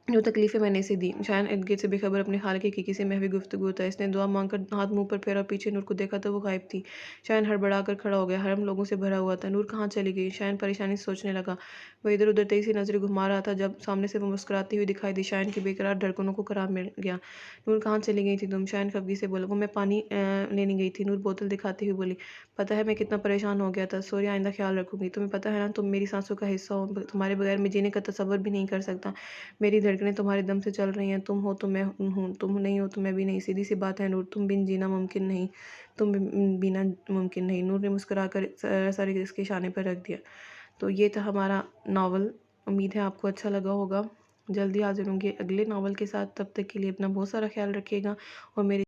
جو تکلیفیں میں نے اسے دی۔ شایان ارد گرد سے بے خبر اپنے خالق حقیقی سے محوی گفتگو تھا۔ اس نے دعا مانگ کر ہاتھ منہ پر پھیرا اور پیچھے نور کو دیکھا تو وہ غائب تھی۔ شایان ہڑبڑا کر کھڑا ہو گیا، حرم لوگوں سے بھرا ہوا تھا۔ نور کہاں چلی گئی؟ شایان پریشانی سے سوچنے لگا۔ وہ ادھر ادھر تیزی سے نظریں گھما رہا تھا جب سامنے سے وہ مسکراتی ہوئی دکھائی دی۔ شایان کی بے قرار دھڑکنوں کو قرار مل گیا۔ نور کہاں چلی گئی تھی تم؟ شایان خفگی سے بولا۔ وہ میں پانی لینے گئی تھی، نور بوتل دکھاتی ہوئی بولی۔ پتہ ہے میں کتنا پریشان ہو گیا تھا، سوری آئندہ خیال رکھوں گی۔ تمہیں پتہ ہے نا تم میری سانسوں کا حصہ ہو، تمہارے بغیر میں جینے کا تصور بھی نہیں کر سکتا۔ میری دھڑکنیں تمہارے دم سے چل رہی ہیں، تم ہو تو میں ہوں، تم نہیں ہو تو میں بھی نہیں۔ سیدھی سی بات ہے نور، تم بن جینا ممکن نہیں، تم بینا ممکن نہیں۔ نور نے مسکرا کر سر اس کے شانے پر رکھ دیا۔ تو یہ تھا ہمارا ناول، امید ہے آپ کو اچھا لگا ہوگا۔ جلدی حاضر ہوں گے اگلے ناول کے ساتھ، تب تک کے لیے اپنا بہت سارا خیال رکھیے گا، اور میرے